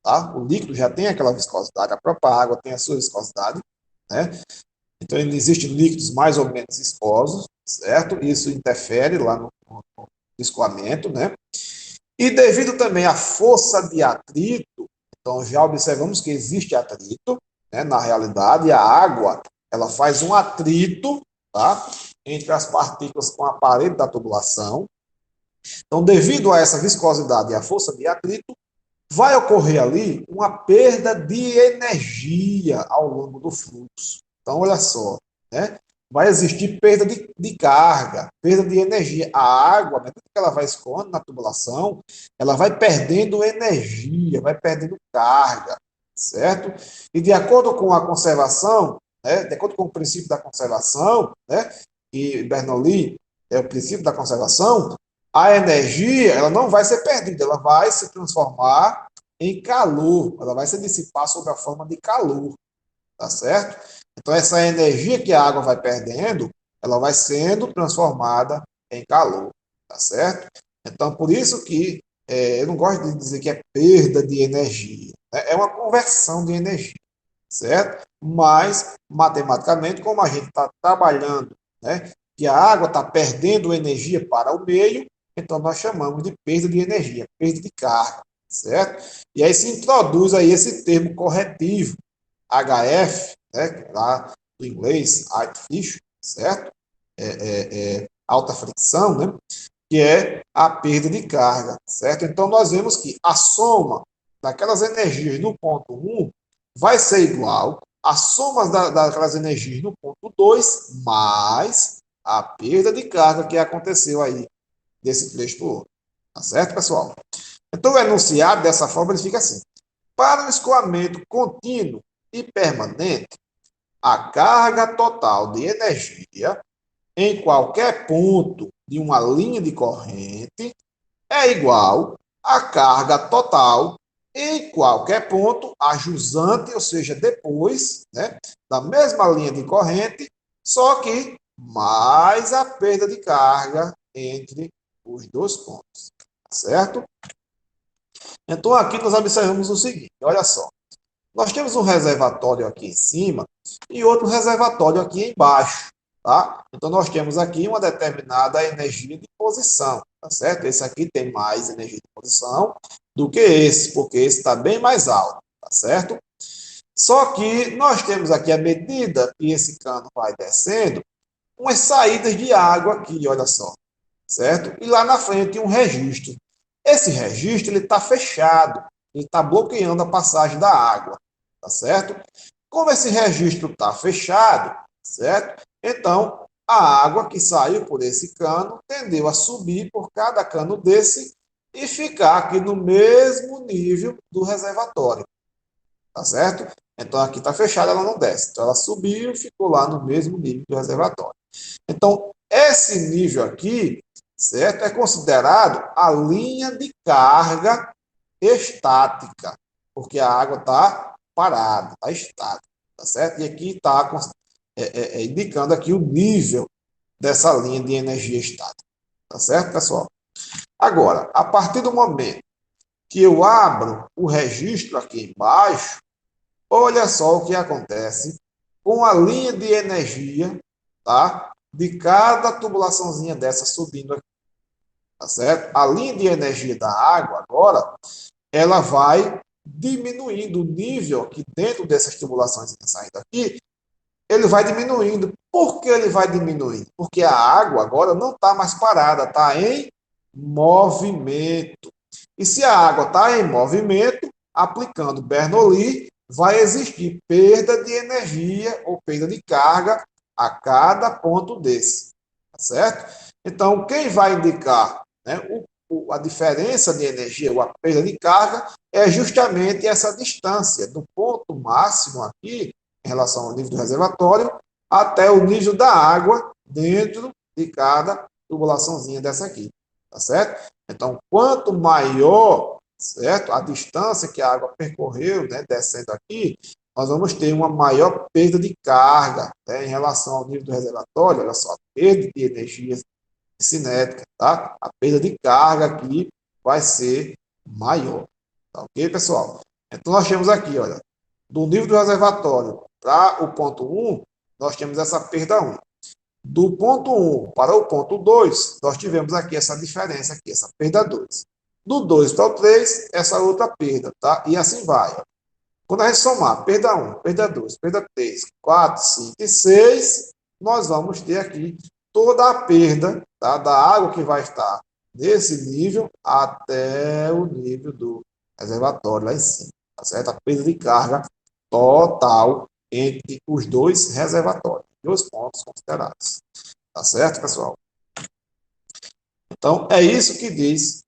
tá? O líquido já tem aquela viscosidade, a própria água tem a sua viscosidade, né? Então, existem líquidos mais ou menos viscosos, certo? Isso interfere lá no escoamento, né? E devido também à força de atrito, então já observamos que existe atrito, né? Na realidade, a água, ela faz um atrito, tá? Entre as partículas com a parede da tubulação. Então, devido a essa viscosidade e à força de atrito, vai ocorrer ali uma perda de energia ao longo do fluxo. Então, olha só, né? Vai existir perda de carga, perda de energia. A água, à medida que ela vai escoando na tubulação, ela vai perdendo energia, vai perdendo carga, certo? E de acordo com a conservação, né? De acordo com o princípio da conservação, né? E Bernoulli é o princípio da conservação, a energia ela não vai ser perdida, ela vai se transformar em calor, ela vai se dissipar sob a forma de calor, tá certo? Então, essa energia que a água vai perdendo, ela vai sendo transformada em calor, tá certo? Então, por isso que eu não gosto de dizer que é perda de energia, né? É uma conversão de energia, certo? Mas, matematicamente, como a gente está trabalhando, né, que a água está perdendo energia para o meio, então nós chamamos de perda de energia, perda de carga, certo? E aí se introduz aí esse termo corretivo, HF, né, lá do inglês, height friction, certo? Alta fricção, né? Que é a perda de carga, certo? Então nós vemos que a soma daquelas energias no ponto 1 vai ser igual à soma daquelas energias no ponto 2 mais a perda de carga que aconteceu aí desse trecho para o outro. Tá certo, pessoal? Então, o enunciado, dessa forma, ele fica assim. Para o escoamento contínuo e permanente, a carga total de energia em qualquer ponto de uma linha de corrente é igual à carga total em qualquer ponto a jusante, ou seja, depois, né, da mesma linha de corrente, só que mais a perda de carga entre os dois pontos, certo? Então, aqui nós observamos o seguinte, olha só. Nós temos um reservatório aqui em cima e outro reservatório aqui embaixo, tá? Então, nós temos aqui uma determinada energia de posição, tá certo? Esse aqui tem mais energia de posição do que esse, porque esse está bem mais alto, tá certo? Só que nós temos aqui, à medida que esse cano vai descendo, umas saídas de água aqui, olha só, certo? E lá na frente um registro. Esse registro ele está fechado, ele está bloqueando a passagem da água, tá certo? Como esse registro está fechado, certo? Então, a água que saiu por esse cano tendeu a subir por cada cano desse e ficar aqui no mesmo nível do reservatório, tá certo? Então, aqui está fechado, ela não desce. Então, ela subiu e ficou lá no mesmo nível do reservatório. Então, esse nível aqui, certo, é considerado a linha de carga estática, porque a água está parada, está estática, tá certo? E aqui está indicando aqui o nível dessa linha de energia estática, tá certo, pessoal? Agora, a partir do momento que eu abro o registro aqui embaixo, olha só o que acontece com a linha de energia, tá? De cada tubulaçãozinha dessa subindo aqui, tá certo? A linha de energia da água agora, ela vai diminuindo o nível aqui dentro dessas tubulações saindo aqui, ele vai diminuindo. Por que ele vai diminuindo? Porque a água agora não está mais parada, está em movimento. E se a água está em movimento, aplicando Bernoulli, vai existir perda de energia ou perda de carga a cada ponto desse, tá certo? Então, quem vai indicar, né, a diferença de energia, ou a perda de carga, é justamente essa distância do ponto máximo aqui, em relação ao nível do reservatório, até o nível da água dentro de cada tubulaçãozinha dessa aqui, tá certo? Então, quanto maior, certo, a distância que a água percorreu, né, descendo aqui, nós vamos ter uma maior perda de carga, né, em relação ao nível do reservatório. Olha só, a perda de energia cinética, tá? A perda de carga aqui vai ser maior, tá ok, pessoal? Então, nós temos aqui, olha, do nível do reservatório para o ponto 1, nós temos essa perda 1. Do ponto 1 para o ponto 2, nós tivemos aqui essa diferença aqui, essa perda 2. Do 2 para o 3, essa outra perda, tá? E assim vai. Quando a gente somar perda 1, perda 2, perda 3, 4, 5 e 6, nós vamos ter aqui toda a perda, tá, da água que vai estar nesse nível até o nível do reservatório lá em cima, tá certo? A perda de carga total entre os dois reservatórios, dois pontos considerados, tá certo, pessoal? Então, é isso que diz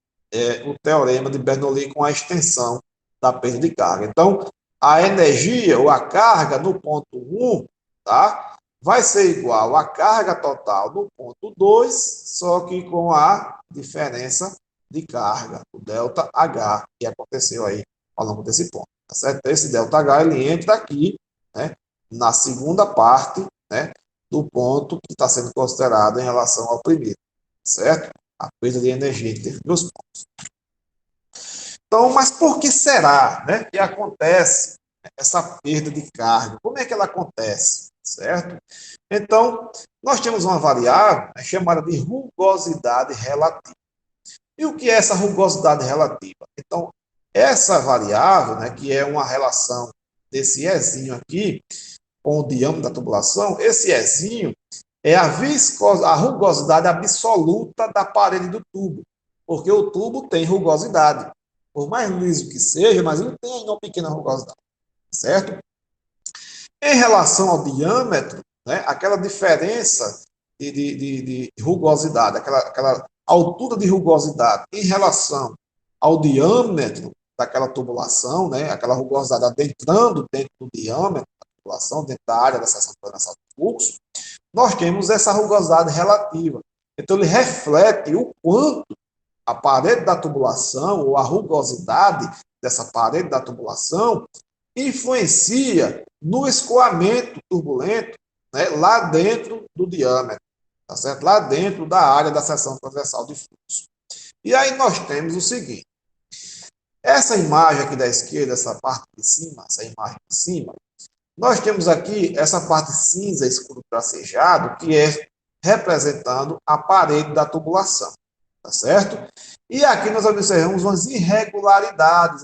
o teorema de Bernoulli com a extensão da perda de carga. Então, a energia ou a carga no ponto 1, tá, vai ser igual à carga total no ponto 2, só que com a diferença de carga, o delta H, que aconteceu aí ao longo desse ponto. Tá certo? Esse delta H ele entra aqui, né, na segunda parte, né, do ponto que está sendo considerado em relação ao primeiro, certo? A perda de energia entre dois pontos. Então, mas por que será, né, que acontece essa perda de carga? Como é que ela acontece, certo? Então, nós temos uma variável, né, chamada de rugosidade relativa. E o que é essa rugosidade relativa? Então, essa variável, né, que é uma relação desse Ezinho aqui com o diâmetro da tubulação, esse Ezinho é a rugosidade absoluta da parede do tubo, porque o tubo tem rugosidade. Por mais liso que seja, mas ele tem ainda uma pequena rugosidade, certo? Em relação ao diâmetro, né, aquela diferença de rugosidade, aquela altura de rugosidade em relação ao diâmetro daquela tubulação, né, aquela rugosidade adentrando dentro do diâmetro da tubulação, dentro da área da seção transversal do fluxo, nós temos essa rugosidade relativa. Então, ele reflete o quanto a parede da tubulação, ou a rugosidade dessa parede da tubulação, influencia no escoamento turbulento, né, lá dentro do diâmetro, tá certo? Lá dentro da área da seção transversal de fluxo. E aí nós temos o seguinte: essa imagem aqui da esquerda, essa parte de cima, essa imagem de cima, nós temos aqui essa parte cinza escuro tracejado, que é representando a parede da tubulação, tá certo? E aqui nós observamos umas irregularidades.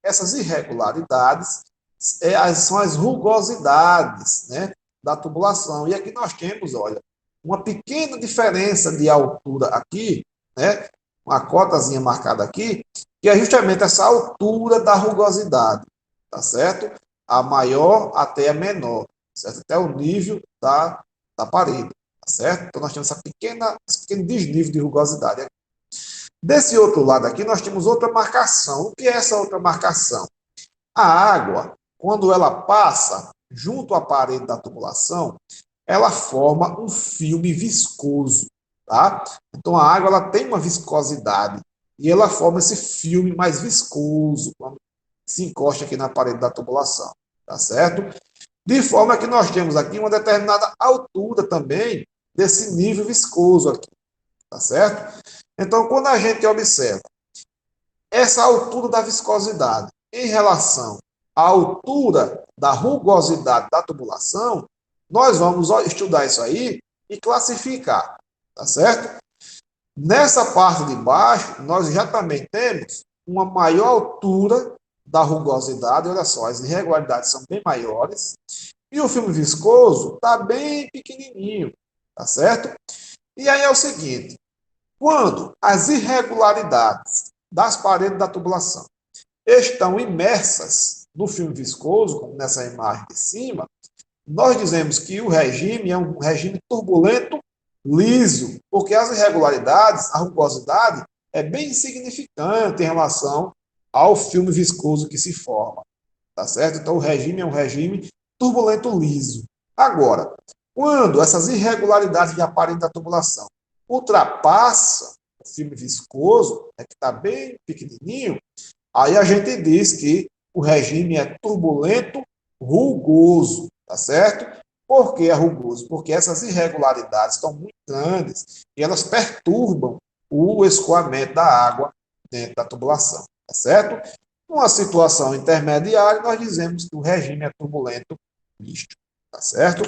Essas irregularidades são as rugosidades, né, da tubulação. E aqui nós temos, olha, uma pequena diferença de altura aqui, né, uma cotazinha marcada aqui, que é justamente essa altura da rugosidade, tá certo? A maior até a menor, certo? Até o nível da parede, tá certo? Então, nós temos esse pequeno desnível de rugosidade aqui. Desse outro lado aqui, nós temos outra marcação. O que é essa outra marcação? A água, quando ela passa junto à parede da tubulação, ela forma um filme viscoso, tá? Então, a água ela tem uma viscosidade e ela forma esse filme mais viscoso quando se encosta aqui na parede da tubulação, tá certo? De forma que nós temos aqui uma determinada altura também desse nível viscoso aqui, tá certo? Então, quando a gente observa essa altura da viscosidade em relação à altura da rugosidade da tubulação, nós vamos estudar isso aí e classificar, tá certo? Nessa parte de baixo, nós já também temos uma maior altura da rugosidade, olha só, as irregularidades são bem maiores, e o filme viscoso está bem pequenininho, tá certo? E aí é o seguinte, quando as irregularidades das paredes da tubulação estão imersas no filme viscoso, como nessa imagem de cima, nós dizemos que o regime é um regime turbulento liso, porque as irregularidades, a rugosidade, é bem insignificante em relação ao filme viscoso que se forma, tá certo? Então, o regime é um regime turbulento liso. Agora, quando essas irregularidades de aparelho da tubulação ultrapassam o filme viscoso, que está bem pequenininho, aí a gente diz que o regime é turbulento rugoso, tá certo? Por que é rugoso? Porque essas irregularidades estão muito grandes e elas perturbam o escoamento da água dentro da tubulação, tá certo? Numa situação intermediária, nós dizemos que o regime é turbulento misto, tá certo?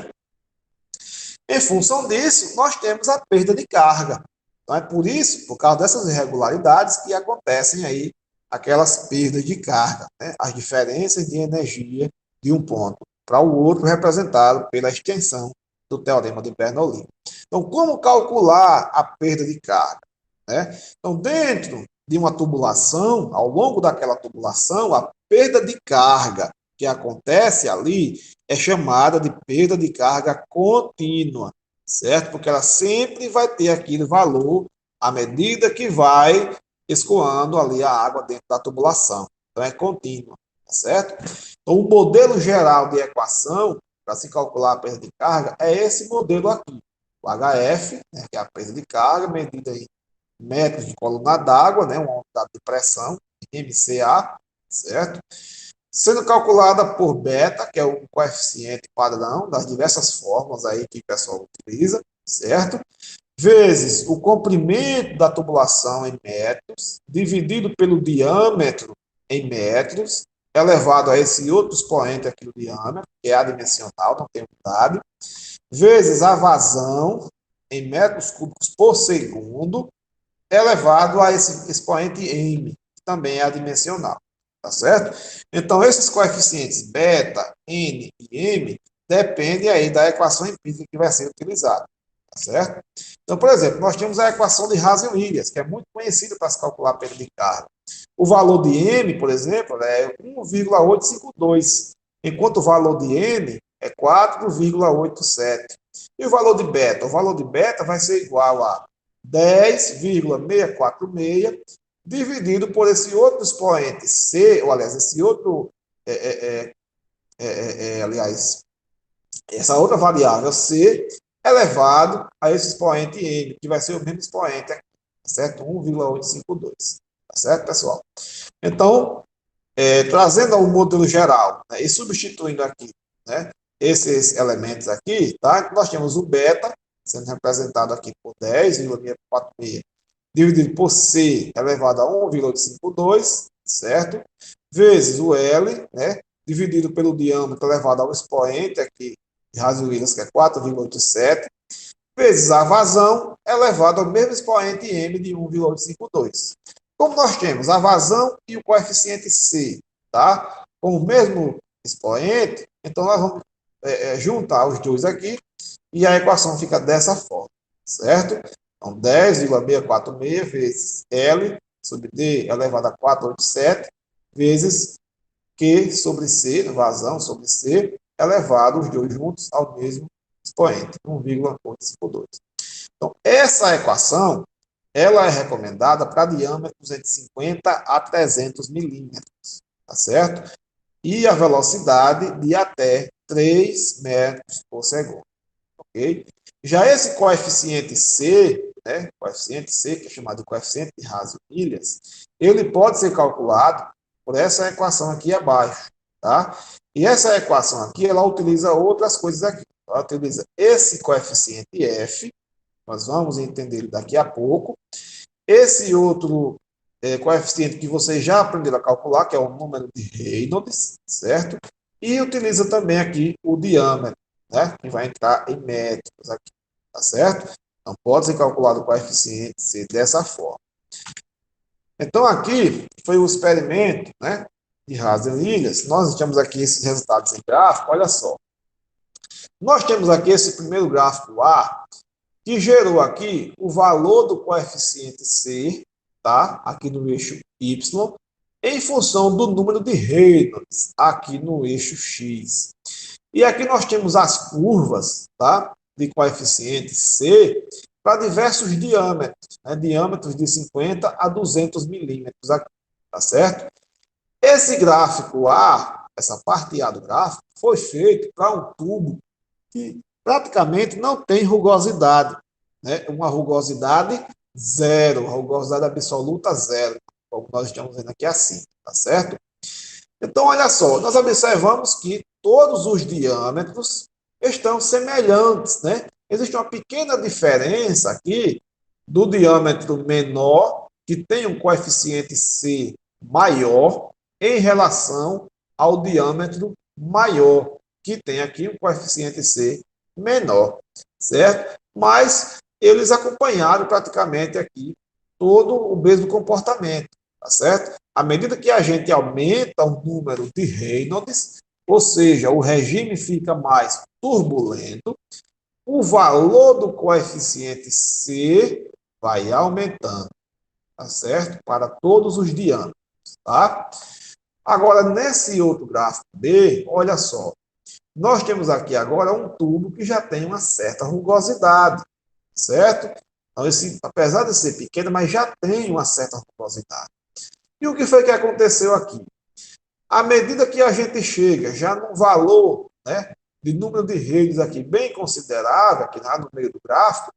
Em função disso, nós temos a perda de carga. Então, é por isso, por causa dessas irregularidades, que acontecem aí aquelas perdas de carga, né? As diferenças de energia de um ponto para o outro, representado pela extensão do teorema de Bernoulli. Então, como calcular a perda de carga? Né? Então, dentro de uma tubulação, ao longo daquela tubulação, a perda de carga que acontece ali é chamada de perda de carga contínua, certo? Porque ela sempre vai ter aquele valor à medida que vai escoando ali a água dentro da tubulação. Então é contínua, certo? Então o modelo geral de equação para se calcular a perda de carga é esse modelo aqui. O HF, né, que é a perda de carga, medida em metros de coluna d'água, né, uma unidade de pressão, MCA, certo? Sendo calculada por beta, que é o coeficiente padrão das diversas fórmulas aí que o pessoal utiliza, certo? Vezes o comprimento da tubulação em metros, dividido pelo diâmetro em metros, elevado a esse outro expoente aqui do diâmetro, que é adimensional, não tem unidade, vezes a vazão em metros cúbicos por segundo, elevado a esse expoente m, que também é adimensional. Tá certo? Então, esses coeficientes beta, n e m dependem aí da equação empírica que vai ser utilizada. Tá certo? Então, por exemplo, nós temos a equação de Hazel-Williams, que é muito conhecida para se calcular a perda de carga. O valor de m, por exemplo, é 1,852, enquanto o valor de n é 4,87. E o valor de beta? O valor de beta vai ser igual a 10,646 dividido por esse outro expoente C, ou aliás, esse outro, aliás, essa outra variável C, elevado a esse expoente N, que vai ser o mesmo expoente aqui, tá certo? 1,852, tá certo, pessoal? Então, trazendo ao modelo geral, né, e substituindo aqui, né, esses elementos aqui, tá? Nós temos o beta, sendo representado aqui por 10,646, dividido por C elevado a 1,852, certo? Vezes o L, né? Dividido pelo diâmetro elevado ao expoente aqui de Hazel-Williams, que é 4,87, vezes a vazão elevado ao mesmo expoente M de 1,852. Como nós temos a vazão e o coeficiente C, tá? Com o mesmo expoente, então nós vamos juntar os dois aqui e a equação fica dessa forma, certo? Então, 10,646 vezes L sobre D elevado a 487 vezes Q sobre C, vazão sobre C, elevado os dois juntos ao mesmo expoente, 1,852. Então, essa equação, ela é recomendada para diâmetros entre 50 a 300 milímetros, tá certo? E a velocidade de até 3 metros por segundo, ok? Já esse coeficiente C, né, coeficiente C, que é chamado de coeficiente de Hazel-Williams, ele pode ser calculado por essa equação aqui abaixo, tá? E essa equação aqui, ela utiliza outras coisas aqui. Ela utiliza esse coeficiente F, nós vamos entender daqui a pouco. Esse outro coeficiente que vocês já aprenderam a calcular, que é o número de Reynolds, certo? E utiliza também aqui o diâmetro, né? Que vai entrar em metros aqui, tá certo? Então, pode ser calculado o coeficiente C dessa forma. Então, aqui foi o experimento, né, de Hazel-Williams. Nós temos aqui esses resultados em gráfico, olha só. Nós temos aqui esse primeiro gráfico A, que gerou aqui o valor do coeficiente C, tá? Aqui no eixo Y, em função do número de Reynolds, aqui no eixo X. E aqui nós temos as curvas, tá? De coeficiente C, para diversos diâmetros, né? Diâmetros de 50 a 200 milímetros aqui, tá certo? Esse gráfico A, essa parte A do gráfico, foi feito para um tubo que praticamente não tem rugosidade, né? Uma rugosidade zero, uma rugosidade absoluta zero, como nós estamos vendo aqui assim, tá certo? Então, olha só, nós observamos que todos os diâmetros estão semelhantes, né? Existe uma pequena diferença aqui do diâmetro menor, que tem um coeficiente C maior, em relação ao diâmetro maior, que tem aqui um coeficiente C menor, certo? Mas eles acompanharam praticamente aqui todo o mesmo comportamento, tá certo? À medida que a gente aumenta o número de Reynolds, ou seja, o regime fica mais turbulento, o valor do coeficiente C vai aumentando, tá certo? Para todos os diâmetros, tá? Agora, nesse outro gráfico B, olha só, nós temos aqui agora um tubo que já tem uma certa rugosidade, certo? Então, apesar de ser pequeno, mas já tem uma certa rugosidade. E o que foi que aconteceu aqui? À medida que a gente chega já num valor, né, de número de redes aqui bem considerável, aqui lá no meio do gráfico,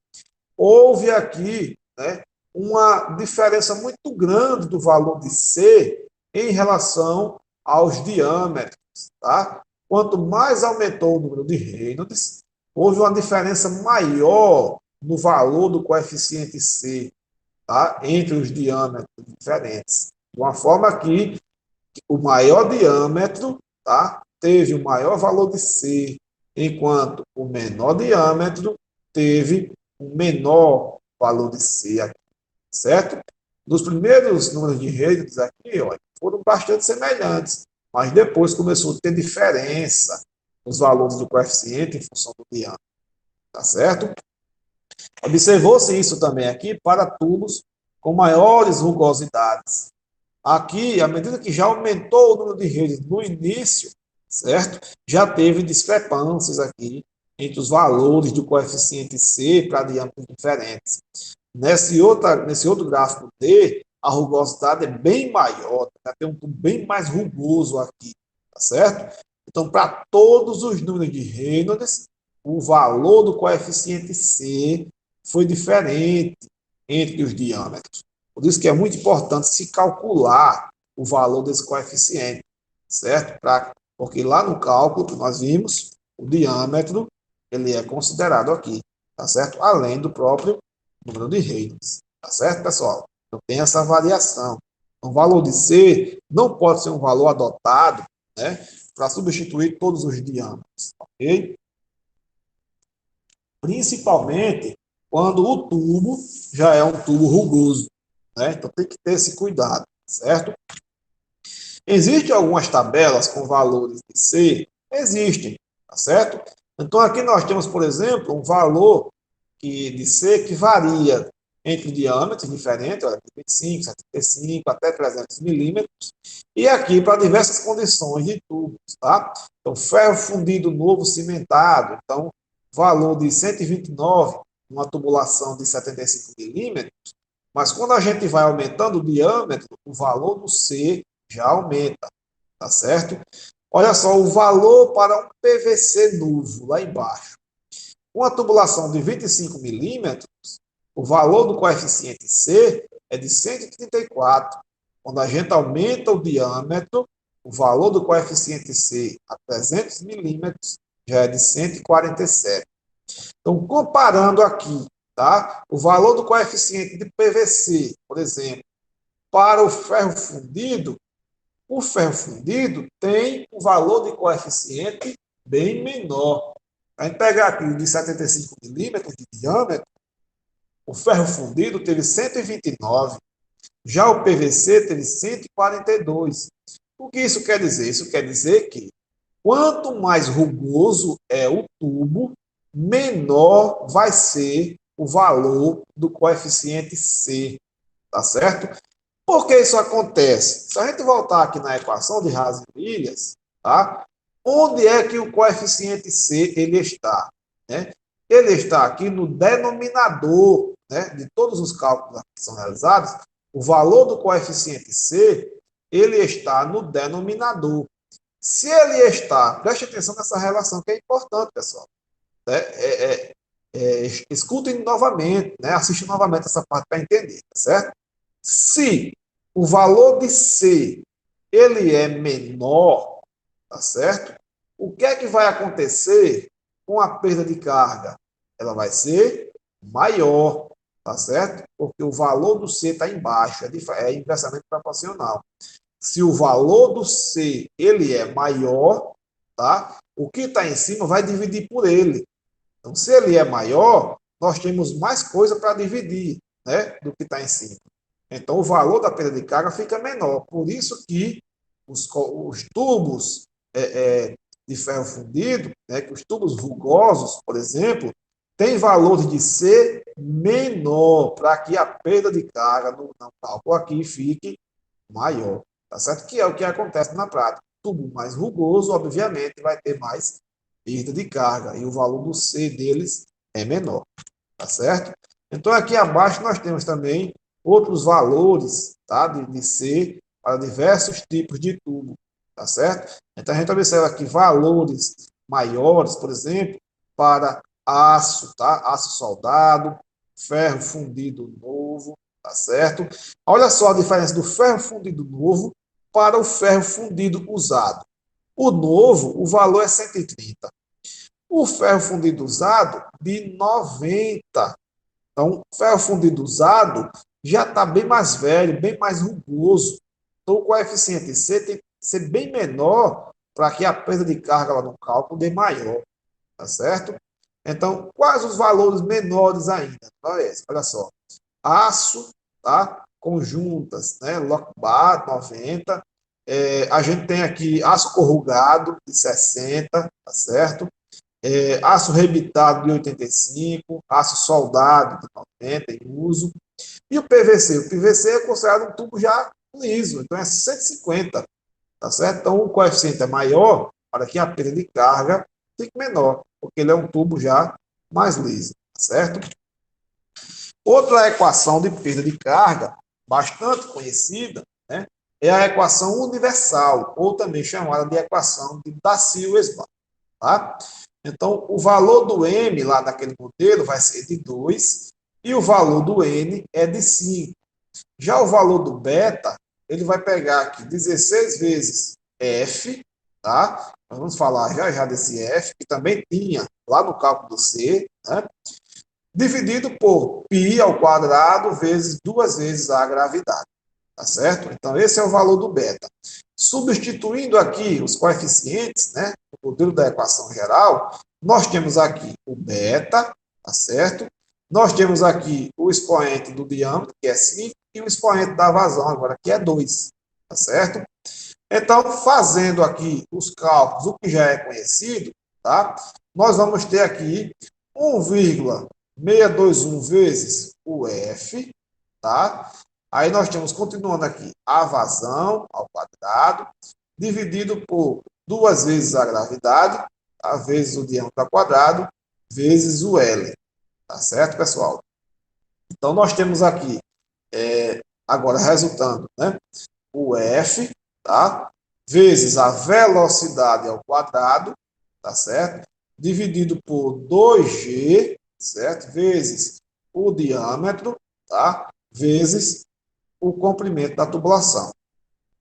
houve aqui, né, uma diferença muito grande do valor de C em relação aos diâmetros, tá? Quanto mais aumentou o número de Reynolds, houve uma diferença maior no valor do coeficiente C, tá? Entre os diâmetros diferentes. De uma forma que o maior diâmetro, tá? Teve o maior valor de C, enquanto o menor diâmetro teve o menor valor de C aqui, certo? Nos primeiros números de Reynolds aqui, ó, foram bastante semelhantes, mas depois começou a ter diferença nos valores do coeficiente em função do diâmetro, tá certo? Observou-se isso também aqui para tubos com maiores rugosidades. Aqui, à medida que já aumentou o número de redes no início, certo? Já teve discrepâncias aqui entre os valores do coeficiente C para diâmetros diferentes. Nesse outro gráfico D, a rugosidade é bem maior, tem um tubo bem mais rugoso aqui, tá certo? Então, para todos os números de Reynolds, o valor do coeficiente C foi diferente entre os diâmetros. Por isso que é muito importante se calcular o valor desse coeficiente, certo? Porque lá no cálculo que nós vimos, o diâmetro ele é considerado aqui, tá certo? Além do próprio número de Reynolds, tá certo, pessoal? Então tem essa variação. O valor de C não pode ser um valor adotado, né, para substituir todos os diâmetros, ok? Principalmente quando o tubo já é um tubo rugoso, né? Então tem que ter esse cuidado, certo? Existem algumas tabelas com valores de C? Existem, tá certo? Então aqui nós temos, por exemplo, um valor de C que varia entre diâmetros diferentes, olha, 25, 75, até 300 milímetros, e aqui para diversas condições de tubos, tá? Então, ferro fundido novo cimentado, então, valor de 129, uma tubulação de 75 milímetros, mas quando a gente vai aumentando o diâmetro, o valor do C já aumenta, tá certo? Olha só, o valor para um PVC novo, lá embaixo. Uma tubulação de 25 milímetros, o valor do coeficiente C é de 134. Quando a gente aumenta o diâmetro, o valor do coeficiente C a 300 milímetros já é de 147. Então, comparando aqui, tá? O valor do coeficiente de PVC, por exemplo, para o ferro fundido tem um valor de coeficiente bem menor. A gente pegar aqui de 75 milímetros de diâmetro, o ferro fundido teve 129, já o PVC teve 142. O que isso quer dizer? Isso quer dizer que quanto mais rugoso é o tubo, menor vai ser o valor do coeficiente C, tá certo? Por que isso acontece? Se a gente voltar aqui na equação de Razes-Milhas, tá? Onde é que o coeficiente C ele está? Né? ele está aqui no denominador, né, de todos os cálculos que são realizados, o valor do coeficiente C, ele está no denominador. Se ele está, preste atenção nessa relação que é importante, pessoal. Né? Escutem novamente, né? Assistam novamente essa parte para entender, tá certo? Se o valor de C ele é menor, tá certo? O que é que vai acontecer com a perda de carga? Ela vai ser maior, tá certo? Porque o valor do C está embaixo, é inversamente proporcional. Se o valor do C ele é maior, tá? O que está em cima vai dividir por ele. Então, se ele é maior, nós temos mais coisa para dividir, né, do que está em cima. Então, o valor da perda de carga fica menor. Por isso que os tubos de ferro fundido, né, que os tubos rugosos, por exemplo, têm valores de C menor, para que a perda de carga no cálculo aqui fique maior. Tá certo? Que é o que acontece na prática. Tubo mais rugoso, obviamente, vai ter mais perda de carga e o valor do C deles é menor. Tá certo? Então, aqui abaixo nós temos também outros valores, tá, de C para diversos tipos de tubo. Tá certo? Então, a gente observa aqui valores maiores, por exemplo, para aço, tá? Aço soldado, ferro fundido novo, tá certo? Olha só a diferença do ferro fundido novo para o ferro fundido usado. O novo, o valor é 130. O ferro fundido usado, de 90. Então, o ferro fundido usado já está bem mais velho, bem mais rugoso. Então, o coeficiente C tem que ser bem menor para que a perda de carga lá no cálculo dê maior. Tá certo? Então, quais os valores menores ainda? Olha só. Aço, tá? Conjuntas, né? Lockbar, 90. A gente tem aqui aço corrugado, de 60, tá certo? Aço rebitado, de 85. Aço soldado, de 90, em uso. E o PVC? O PVC é considerado um tubo já liso, então é 150, tá certo? Então, o coeficiente é maior para que a perda de carga fique menor, porque ele é um tubo já mais liso, tá certo? Outra equação de perda de carga, bastante conhecida, né, é a equação universal, ou também chamada de equação de Darcy-Weisbach. Tá? Então, o valor do M lá daquele modelo vai ser de 2 e o valor do N é de 5. Já o valor do beta, ele vai pegar aqui 16 vezes F, tá? Nós vamos falar já já desse F, que também tinha lá no cálculo do C, né? Dividido por π ao quadrado vezes 2 vezes a gravidade, tá certo? Então, esse é o valor do beta. Substituindo aqui os coeficientes, né, no modelo da equação geral, nós temos aqui o beta, tá certo? Nós temos aqui o expoente do diâmetro, que é 5, e o expoente da vazão, agora, que é 2, tá certo? Então, fazendo aqui os cálculos, o que já é conhecido, tá? Nós vamos ter aqui 1,621 vezes o F, tá? Aí nós temos, continuando aqui, a vazão ao quadrado, dividido por 2 vezes a gravidade, tá? Vezes o diâmetro ao quadrado, vezes o L. Tá certo, pessoal? Então, nós temos aqui, agora resultando, né? O F, tá? Vezes a velocidade ao quadrado, tá certo? Dividido por 2G, certo? Vezes o diâmetro, tá? Vezes o comprimento da tubulação,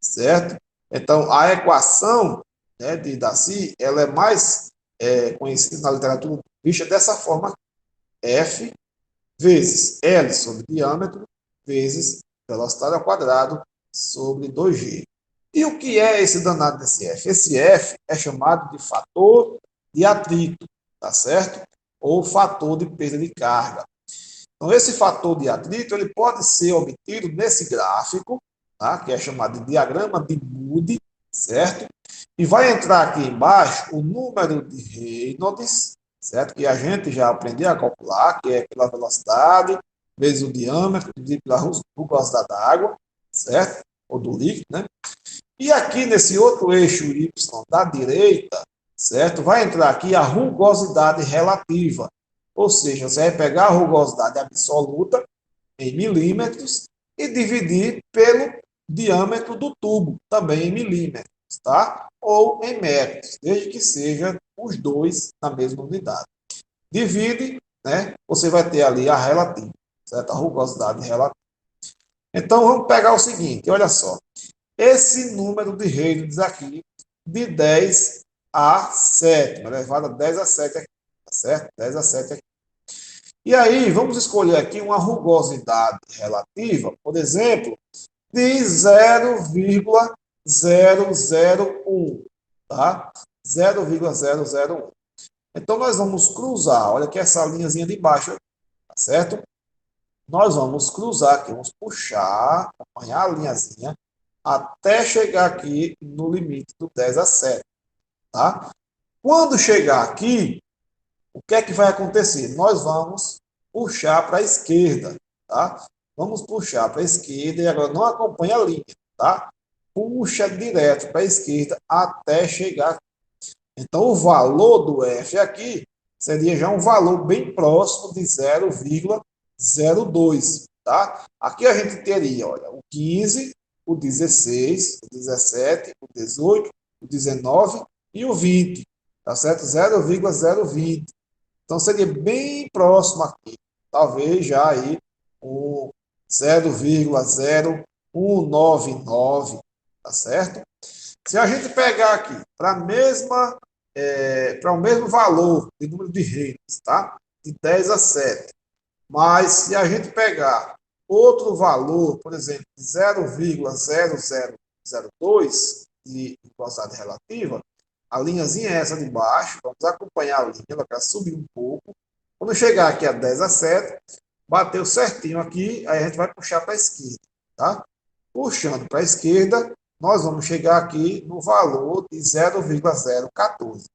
certo? Então, a equação, né, de Darcy, ela é mais conhecida na literatura vista dessa forma: F vezes L sobre diâmetro vezes velocidade ao quadrado sobre 2G. E o que é esse danado desse F? Esse F é chamado de fator de atrito, tá certo? Ou fator de perda de carga. Então, esse fator de atrito ele pode ser obtido nesse gráfico, tá? Que é chamado de diagrama de Moody, certo? E vai entrar aqui embaixo o número de Reynolds, certo? Que a gente já aprendeu a calcular, que é pela velocidade vezes o diâmetro dividido pela rugosidade da água, certo? Ou do líquido, né? E aqui nesse outro eixo Y da direita, certo? Vai entrar aqui a rugosidade relativa, Ou seja, você vai pegar a rugosidade absoluta em milímetros e dividir pelo diâmetro do tubo, também em milímetros, tá? Ou em metros, desde que seja os dois na mesma unidade. Divide, né? Você vai ter ali a relativa, certo? A rugosidade relativa. Então, vamos pegar o seguinte, olha só. Esse número de Reynolds aqui, de 10 a 7, elevado a 10 a 7 aqui, tá certo? 10 a 7 aqui. E aí, vamos escolher aqui uma rugosidade relativa, por exemplo, de 0,001, tá? 0,001. Então, nós vamos cruzar, olha aqui essa linhazinha de baixo, tá certo? Nós vamos cruzar aqui, vamos puxar, acompanhar a linhazinha, até chegar aqui no limite do 10 a 7, tá? Quando chegar aqui, o que é que vai acontecer? Nós vamos puxar para a esquerda, tá? Vamos puxar para a esquerda e agora não acompanha a linha, tá? Puxa direto para a esquerda até chegar aqui. Então, o valor do F aqui seria já um valor bem próximo de 0,02, tá? Aqui a gente teria, olha, o 15, o 16, o 17, o 18, o 19 e o 20, tá certo? 0,020. Então, seria bem próximo aqui. Talvez já aí o 0,0199, tá certo? Se a gente pegar aqui para para o mesmo valor de número de reis, tá? De 10 a 7. Mas se a gente pegar outro valor, por exemplo, de 0,0002 de velocidade relativa, a linhazinha é essa de baixo, vamos acompanhar a linha, ela vai subir um pouco. Quando chegar aqui a 10 a 7, bateu certinho aqui, aí a gente vai puxar para a esquerda, tá? Puxando para a esquerda, nós vamos chegar aqui no valor de 0,014.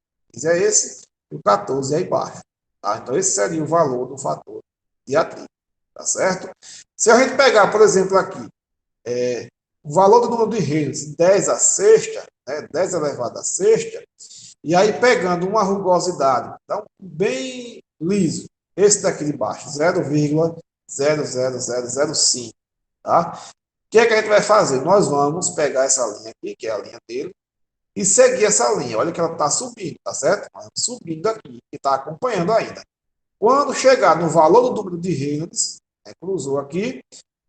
É esse, e o 14 é aí embaixo. Tá? Então, esse seria o valor do fator de atrito. Tá certo? Se a gente pegar, por exemplo, aqui, o valor do número de Reynolds, 10 a sexta, né, 10 elevado a sexta, e aí pegando uma rugosidade, então, bem liso, esse daqui de baixo, 0,00005, tá? O que é que a gente vai fazer? Nós vamos pegar essa linha aqui, que é a linha dele, e seguir essa linha. Olha que ela está subindo, tá certo? Subindo aqui, e está acompanhando ainda. Quando chegar no valor do número de Reynolds, né, cruzou aqui,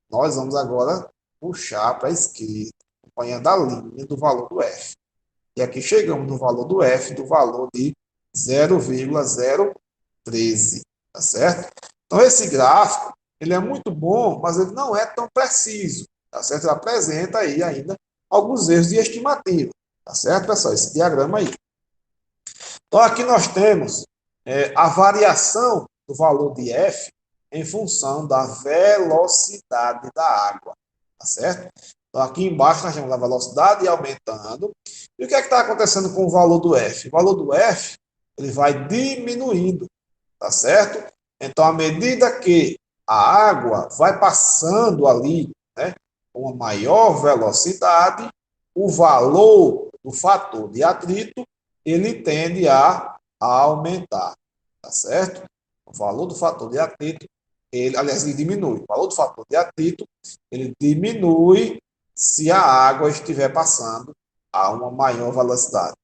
nós vamos agora puxar para a esquerda, acompanhando a linha do valor do F. E aqui chegamos no valor do F, do valor de 0,013, tá certo? Então, esse gráfico, ele é muito bom, mas ele não é tão preciso, tá certo? Ele apresenta aí ainda alguns erros de estimativa, tá certo, pessoal? Esse diagrama aí. Então, aqui nós temos a variação do valor de F em função da velocidade da água, tá certo? Então, aqui embaixo nós temos a velocidade aumentando. E o que é que está acontecendo com o valor do F? O valor do F, ele vai diminuindo, tá certo? Então, à medida que a água vai passando ali, né, com uma maior velocidade, o valor do fator de atrito, ele tende a aumentar, tá certo? O valor do fator de atrito, ele diminui. O valor do fator de atrito, ele diminui se a água estiver passando a uma maior velocidade.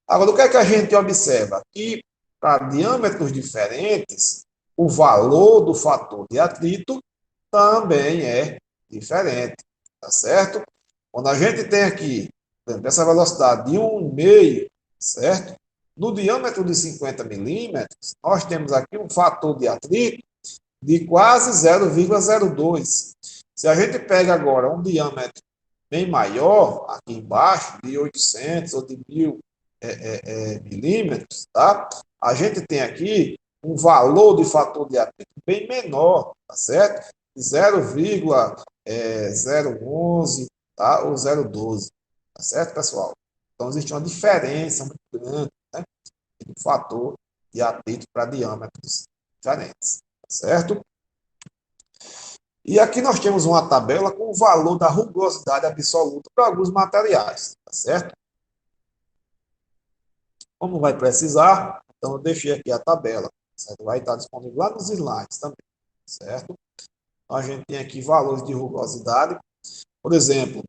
Agora, o que é que a gente observa? Que para diâmetros diferentes, o valor do fator de atrito também é diferente, tá certo? Quando a gente tem aqui, por exemplo, essa velocidade de 1,5, certo? No diâmetro de 50 milímetros, nós temos aqui um fator de atrito de quase 0,02. Se a gente pega agora um diâmetro bem maior, aqui embaixo, de 800 ou de 1.000 milímetros, tá? A gente tem aqui um valor de fator de atrito bem menor, tá certo? 0,011, tá? Ou 0,12, tá certo, pessoal? Então, existe uma diferença muito grande, né, do fator de atrito para diâmetros diferentes, tá certo? E aqui nós temos uma tabela com o valor da rugosidade absoluta para alguns materiais, tá certo? Como vai precisar, então eu deixei aqui a tabela certo? Vai estar disponível lá nos slides também, certo? Então, a gente tem aqui valores de rugosidade. Por exemplo,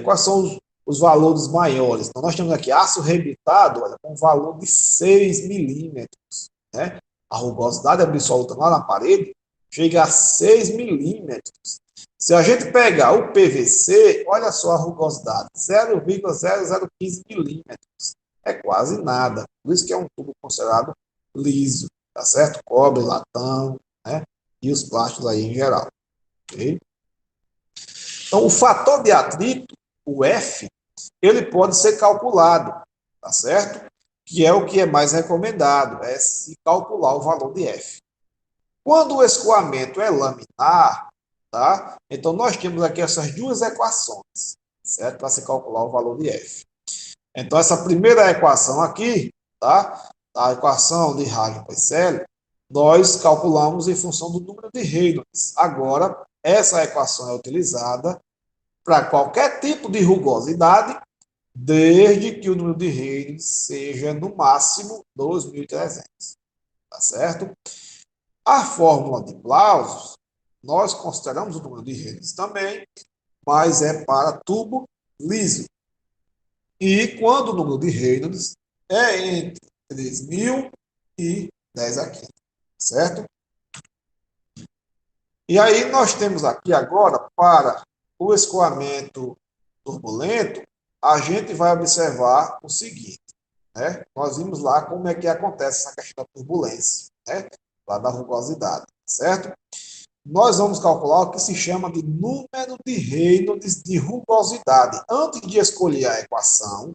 quais são os valores maiores? Então, nós temos aqui aço rebitado, olha, com valor de 6 milímetros, né? A rugosidade absoluta lá na parede chega a 6 milímetros. Se a gente pegar o PVC, olha só a rugosidade, 0,0015 milímetros. É quase nada. Por isso que é um tubo considerado liso, tá certo? Cobre, latão, né? E os plásticos aí em geral. Okay? Então, o fator de atrito, o F, ele pode ser calculado, tá certo? Que é o que é mais recomendado, é se calcular o valor de F. Quando o escoamento é laminar, tá? Então, nós temos aqui essas duas equações, certo? Para se calcular o valor de F. Então, essa primeira equação aqui, tá? A equação de Hagen-Poiseuille, nós calculamos em função do número de Reynolds. Agora, essa equação é utilizada para qualquer tipo de rugosidade, desde que o número de Reynolds seja no máximo 2.300, tá certo? A fórmula de Clausius, nós consideramos o número de Reynolds também, mas é para tubo liso. E quando o número de Reynolds é entre 3.000 e 10 a 15, certo? E aí nós temos aqui agora, para o escoamento turbulento, a gente vai observar o seguinte, né? Nós vimos lá como é que acontece essa questão da turbulência, né? Lá da rugosidade, certo? Nós vamos calcular o que se chama de número de Reynolds de rugosidade. Antes de escolher a equação,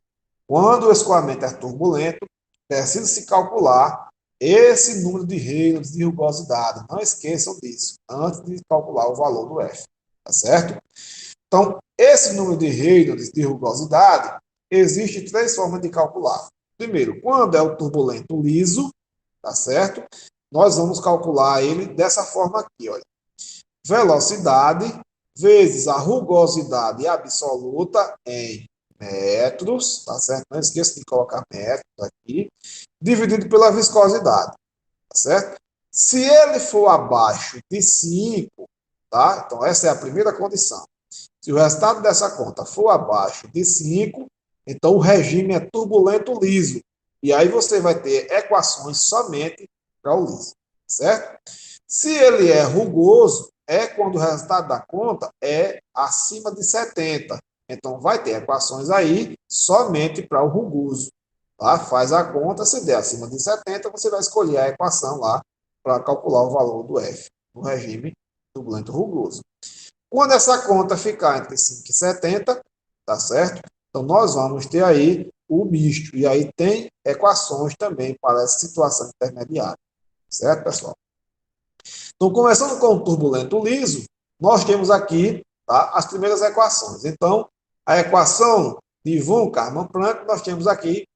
quando o escoamento é turbulento, precisa se calcular esse número de Reynolds de rugosidade. Não esqueçam disso, antes de calcular o valor do F, tá certo? Então, esse número de Reynolds de rugosidade, existe três formas de calcular. Primeiro, quando é o turbulento liso, tá certo? Nós vamos calcular ele dessa forma aqui, olha. Velocidade vezes a rugosidade absoluta em metros, tá certo? Não esqueça de colocar metros aqui, dividido pela viscosidade, tá certo? Se ele for abaixo de 5, tá? Então, essa é a primeira condição. Se o resultado dessa conta for abaixo de 5, então o regime é turbulento liso. E aí você vai ter equações somente para o liso, certo? Se ele é rugoso, é quando o resultado da conta é acima de 70. Então, vai ter equações aí somente para o rugoso. Tá? Faz a conta, se der acima de 70, você vai escolher a equação lá para calcular o valor do F, no regime turbulento rugoso. Quando essa conta ficar entre 5 e 70, tá certo? Então, nós vamos ter aí o misto. E aí tem equações também para essa situação intermediária. Certo, pessoal? Então, começando com o turbulento liso, nós temos aqui, tá, as primeiras equações. Então, a equação de von Karman-Planck, nós temos aqui,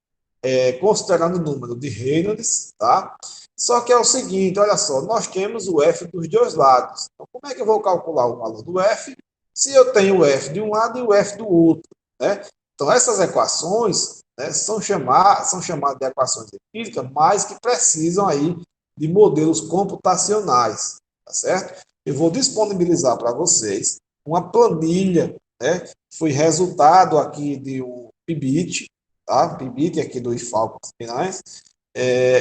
considerando o número de Reynolds, tá? Só que é o seguinte, olha só, nós temos o F dos dois lados. Então, como é que eu vou calcular o valor do F se eu tenho o F de um lado e o F do outro, né? Então, essas equações, né, são chamadas de equações empíricas, mas que precisam aí de modelos computacionais, tá certo? Eu vou disponibilizar para vocês uma planilha, né? Foi resultado aqui de um PIBIT, tá? PIBIT aqui do IFAL Minas,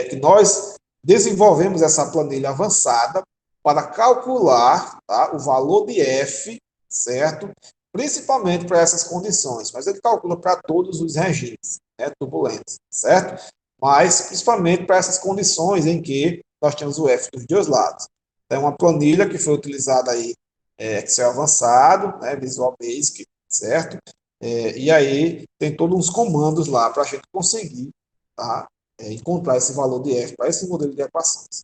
que nós desenvolvemos essa planilha avançada para calcular, tá, o valor de F, certo? Principalmente para essas condições, mas ele calcula para todos os regimes, né, turbulentos, certo? Mas principalmente para essas condições em que nós temos o F dos dois lados. É uma planilha que foi utilizada aí, Excel avançado, né, Visual Basic, certo? E aí tem todos uns comandos lá para a gente conseguir, tá, encontrar esse valor de F para esse modelo de equações.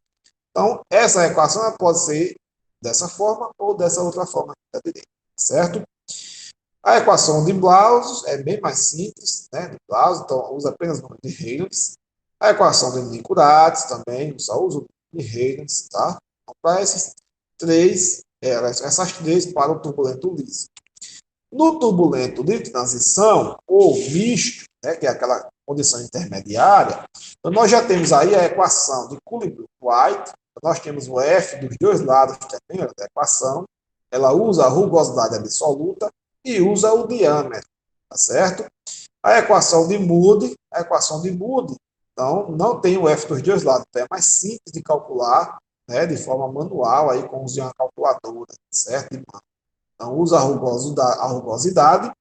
Então, essa equação ela pode ser dessa forma ou dessa outra forma aqui da direita, certo? A equação de Clausius é bem mais simples, né? De Clausius, então usa apenas o número de Reynolds. A equação de Nicurates também só usa o número de Reynolds, tá? Então, para essas três para o turbulento liso. No turbulento de transição ou misto, né, que é aquela condição intermediária, então nós já temos aí a equação de Coulomb-White, nós temos o F dos dois lados da equação, ela usa a rugosidade absoluta e usa o diâmetro, tá certo? A equação de Moody, então, não tem o F dos dois lados, então é mais simples de calcular, né, de forma manual, aí, com o uso de uma calculadora, certo? Então, usa a rugosidade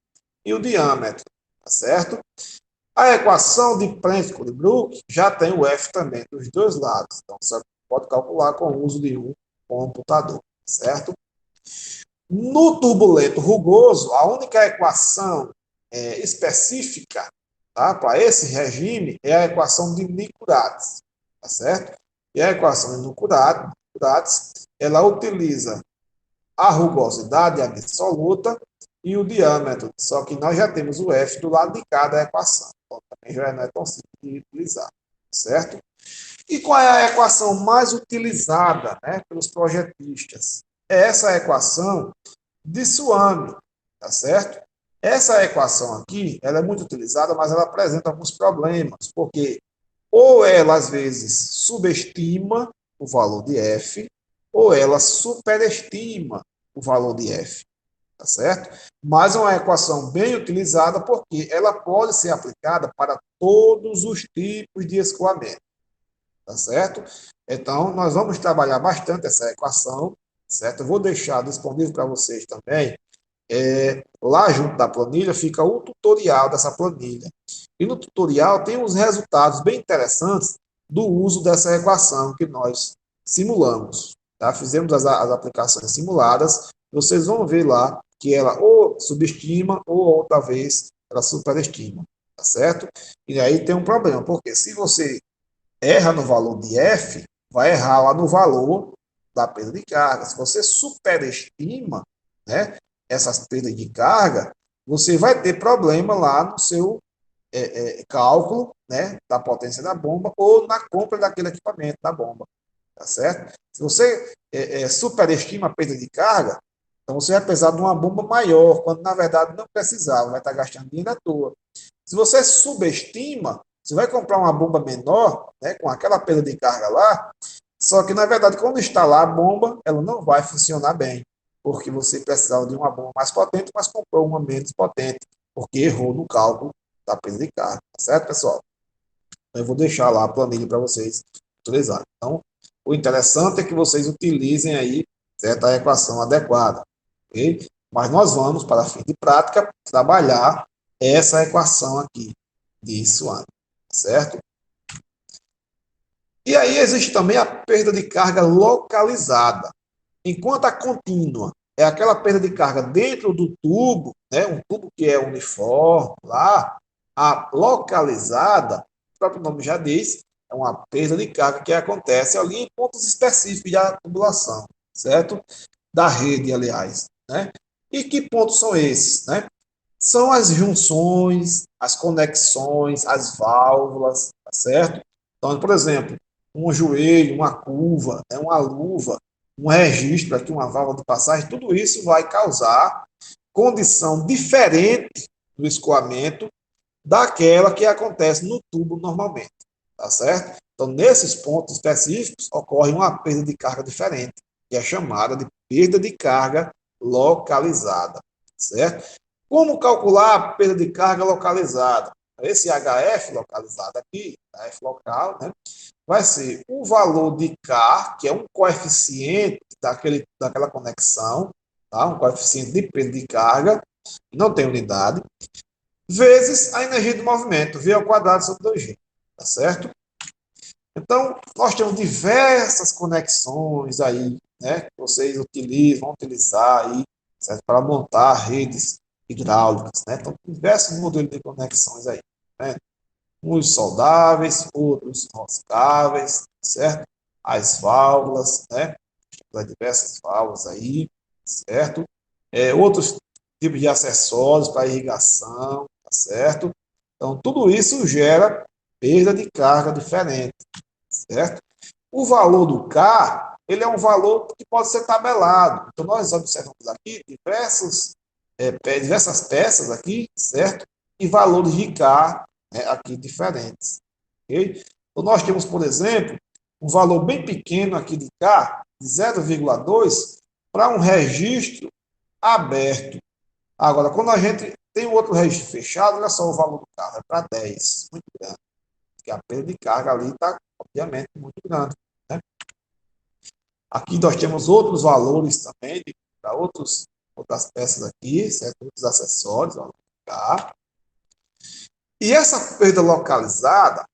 e o diâmetro, tá certo? A equação de Prentice-Colebrook já tem o F também dos dois lados, então você pode calcular com o uso de um computador, certo? No turbulento rugoso, a única equação específica, tá, para esse regime é a equação de Nicurates, tá certo? E a equação de Nicurates, ela utiliza a rugosidade absoluta e o diâmetro, só que nós já temos o F do lado de cada equação, então também já não é tão simples de utilizar, certo? E qual é a equação mais utilizada, né, pelos projetistas? É essa equação de Swami, tá certo? Essa equação aqui, ela é muito utilizada, mas ela apresenta alguns problemas, porque ou ela, às vezes, subestima o valor de F, ou ela superestima o valor de F, tá certo? Mas é uma equação bem utilizada porque ela pode ser aplicada para todos os tipos de escoamento, tá certo? Então, nós vamos trabalhar bastante essa equação, certo? Eu vou deixar disponível para vocês também. Lá junto da planilha fica o tutorial dessa planilha. E no tutorial tem os resultados bem interessantes do uso dessa equação que nós simulamos. Tá? Fizemos as aplicações simuladas. Vocês vão ver lá que ela ou subestima ou outra vez ela superestima. Tá certo? E aí tem um problema, porque se você erra no valor de F, vai errar lá no valor da perda de carga. Se você superestima, né, essas perdas de carga, você vai ter problema lá no seu cálculo, né, da potência da bomba ou na compra daquele equipamento da bomba, tá certo? Se você superestima a perda de carga, então você vai precisar de uma bomba maior, quando na verdade não precisava, vai estar gastando dinheiro à toa. Se você subestima, você vai comprar uma bomba menor, né, com aquela perda de carga lá, só que na verdade quando instalar a bomba, ela não vai funcionar bem, porque você precisava de uma bomba mais potente, mas comprou uma menos potente, porque errou no cálculo da perda de carga, tá certo, pessoal? Eu vou deixar lá a planilha para vocês utilizarem. Então, o interessante é que vocês utilizem aí certa equação adequada, ok? Mas nós vamos, para fim de prática, trabalhar essa equação aqui de Swann, certo? E aí existe também a perda de carga localizada. Enquanto a contínua é aquela perda de carga dentro do tubo, né, um tubo que é uniforme lá, a localizada, o próprio nome já diz, é uma perda de carga que acontece ali em pontos específicos da tubulação, certo? Da rede, aliás, né? E que pontos são esses, né? São as junções, as conexões, as válvulas, tá certo? Então, por exemplo, um joelho, uma curva, né, uma luva, um registro aqui, uma válvula de passagem, tudo isso vai causar condição diferente do escoamento daquela que acontece no tubo normalmente, tá certo? Então, nesses pontos específicos, ocorre uma perda de carga diferente, que é chamada de perda de carga localizada, certo? Como calcular a perda de carga localizada? Esse HF localizado aqui, HF local, né, vai ser o valor de K, que é um coeficiente daquela conexão, tá? Um coeficiente de perda de carga, não tem unidade, vezes a energia de movimento, V ao quadrado sobre 2G, tá certo? Então, nós temos diversas conexões aí, né, que vocês vão utilizar aí, certo? Para montar redes hidráulicas, né? Então, diversos modelos de conexões aí, né? Uns soldáveis, outros roscáveis, certo? As válvulas, né? Diversas válvulas aí, certo? Outros tipos de acessórios para irrigação, tá certo? Então, tudo isso gera perda de carga diferente, certo? O valor do K, ele é um valor que pode ser tabelado. Então, nós observamos aqui diversas peças aqui, certo? E valores de K né, aqui diferentes. Okay? Então, nós temos, por exemplo, um valor bem pequeno aqui de K, de 0,2, para um registro aberto. Agora, quando a gente tem o outro registro fechado, olha só o valor do carro, é para 10, muito grande. Porque a perda de carga ali está, obviamente, muito grande. Né? Aqui nós temos outros valores também, para outras peças aqui, certo? Outros acessórios, ó, tá? E essa perda localizada,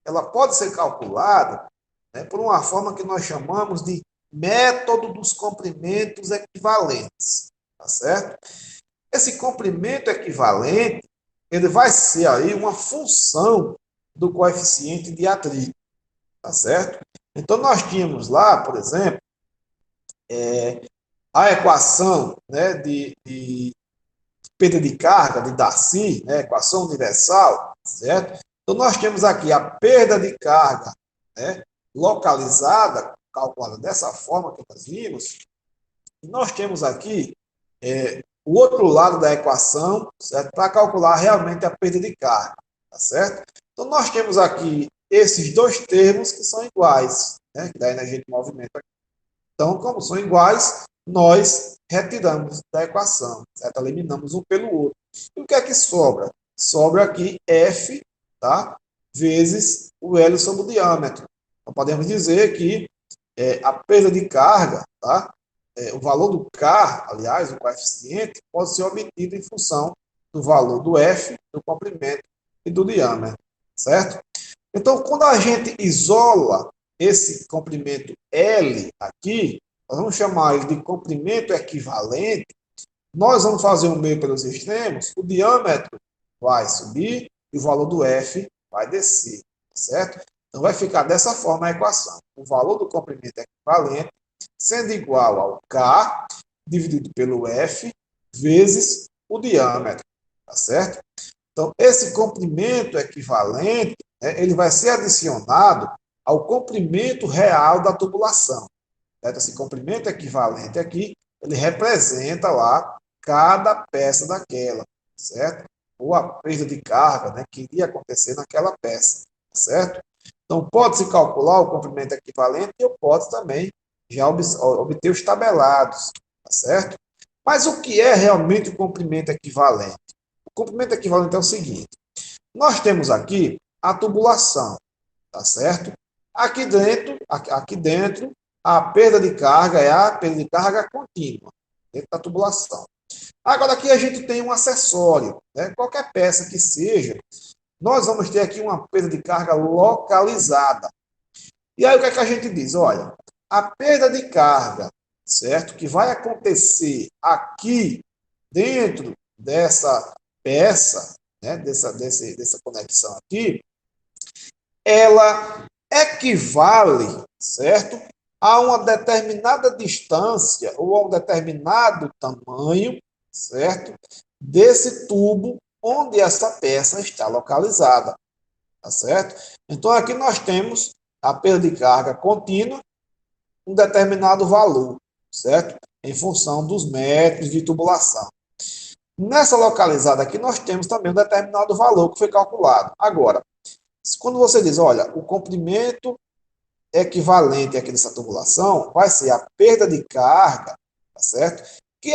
ela pode ser calculada, né, por uma forma que nós chamamos de método dos comprimentos equivalentes, tá certo? Esse comprimento equivalente, ele vai ser aí uma função do coeficiente de atrito, tá certo? Então, nós tínhamos lá, por exemplo, a equação, né, de perda de carga de Darcy, né, equação universal, certo? Então, nós temos aqui a perda de carga, né, localizada, calculada dessa forma que nós vimos, e nós temos aqui o outro lado da equação, certo? Para calcular realmente a perda de carga, tá certo? Então, nós temos aqui esses dois termos que são iguais, né, que dá energia de movimento. Então, como são iguais, nós retiramos da equação, certo? Eliminamos um pelo outro. E o que é que sobra? Sobra aqui F, tá? Vezes o L sobre o diâmetro. Então, podemos dizer que a perda de carga, tá? O valor do K, aliás, o coeficiente, pode ser obtido em função do valor do F, do comprimento e do diâmetro, certo? Então, quando a gente isola esse comprimento L aqui, nós vamos chamar ele de comprimento equivalente, nós vamos fazer um meio pelos extremos, o diâmetro vai subir e o valor do F vai descer, certo? Então, vai ficar dessa forma a equação. O valor do comprimento equivalente sendo igual ao K dividido pelo F vezes o diâmetro, tá certo? Então, esse comprimento equivalente, né, ele vai ser adicionado ao comprimento real da tubulação. Certo? Esse comprimento equivalente aqui, ele representa lá cada peça daquela, certo? Ou a perda de carga, né, que iria acontecer naquela peça, certo? Então, pode-se calcular o comprimento equivalente e eu posso também já obter os tabelados, tá certo? Mas o que é realmente o comprimento equivalente? O comprimento equivalente é o seguinte: nós temos aqui a tubulação, tá certo? Aqui dentro, a perda de carga é a perda de carga contínua, dentro da tubulação. Agora, aqui a gente tem um acessório, né? Qualquer peça que seja, nós vamos ter aqui uma perda de carga localizada. E aí o que é que a gente diz? Olha, a perda de carga, certo? Que vai acontecer aqui dentro dessa peça, né? Dessa conexão aqui, ela equivale, certo? A uma determinada distância ou a um determinado tamanho, certo? Desse tubo onde essa peça está localizada, tá certo? Então aqui nós temos a perda de carga contínua, um determinado valor, certo? Em função dos metros de tubulação. Nessa localizada aqui nós temos também um determinado valor que foi calculado. Agora, quando você diz, olha, o comprimento equivalente aqui dessa tubulação vai ser a perda de carga, tá certo? Que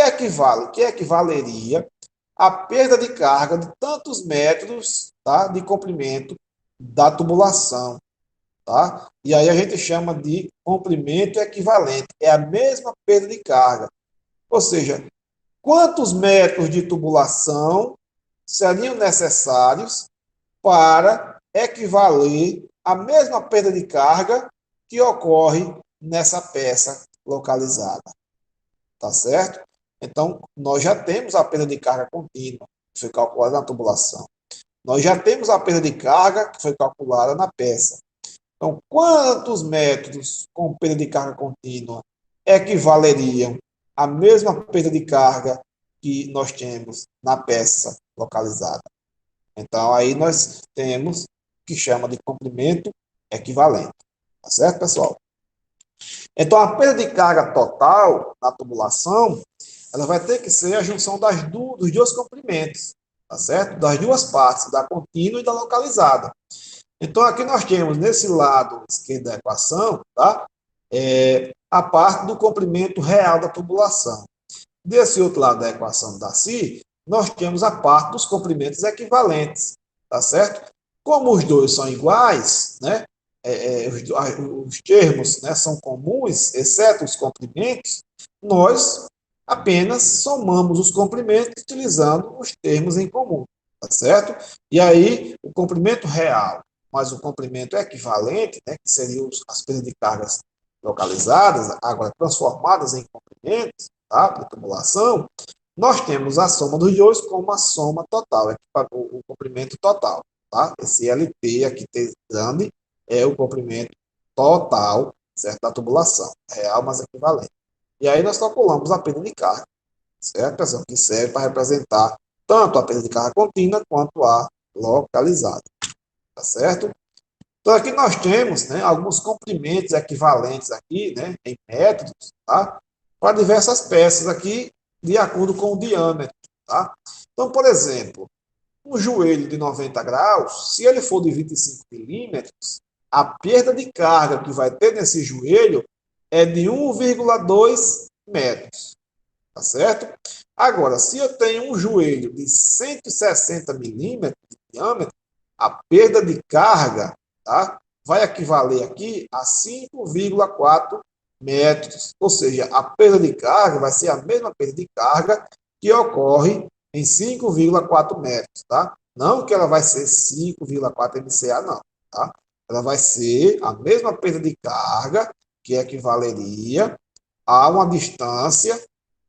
equivaleria à perda de carga de tantos metros, tá, de comprimento da tubulação, tá? E aí a gente chama de comprimento equivalente, é a mesma perda de carga. Ou seja, quantos metros de tubulação seriam necessários para equivaler à mesma perda de carga que ocorre nessa peça localizada, tá certo? Então, nós já temos a perda de carga contínua, que foi calculada na tubulação. Nós já temos a perda de carga, que foi calculada na peça. Então, quantos metros com perda de carga contínua equivaleriam à mesma perda de carga que nós temos na peça localizada? Então, aí nós temos o que chama de comprimento equivalente. Tá certo, pessoal? Então, a perda de carga total na tubulação, ela vai ter que ser a junção dos dois comprimentos. tá certo? Das duas partes, da contínua e da localizada. Então, aqui nós temos, nesse lado esquerdo da equação, tá? A parte do comprimento real da tubulação. Desse outro lado da equação da Darcy, nós temos a parte dos comprimentos equivalentes, tá certo? Como os dois são iguais, né? Os termos, né, são comuns, exceto os comprimentos, nós apenas somamos os comprimentos utilizando os termos em comum, tá certo? E aí, o comprimento real mais o comprimento equivalente, né, que seriam as perdas de cargas localizadas, agora transformadas em comprimentos, tá, de tubulação, nós temos a soma dos dois como a soma total, o comprimento total. Tá? Esse LT aqui grande é o comprimento total, certo, da tubulação, real mais equivalente. E aí nós calculamos a perda de carga, certo, pessoal? Que serve para representar tanto a perda de carga contínua quanto a localizada, tá certo? Então aqui nós temos, né, alguns comprimentos equivalentes aqui, né, em métodos, tá? Para diversas peças aqui, de acordo com o diâmetro, tá? Então, por exemplo, um joelho de 90 graus, se ele for de 25 milímetros, a perda de carga que vai ter nesse joelho é de 1,2 metros, tá certo? Agora, se eu tenho um joelho de 160 milímetros de diâmetro, a perda de carga, tá, vai equivaler aqui a 5,4 metros. Ou seja, a perda de carga vai ser a mesma perda de carga que ocorre em 5,4 metros, tá? Não que ela vai ser 5,4 MCA, não, tá? Ela vai ser a mesma perda de carga que equivaleria a uma distância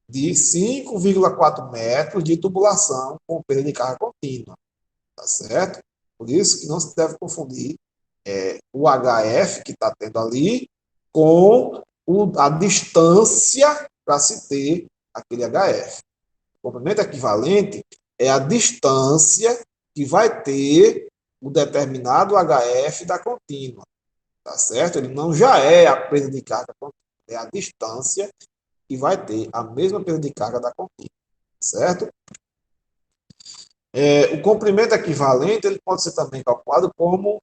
de 5,4 metros de tubulação com perda de carga contínua, tá certo? Por isso que não se deve confundir o HF que está tendo ali com a distância para se ter aquele HF. O comprimento equivalente é a distância que vai ter o determinado HF da contínua, tá certo? Ele não já é a perda de carga contínua, é a distância que vai ter a mesma perda de carga da contínua, certo? O comprimento equivalente ele pode ser também calculado como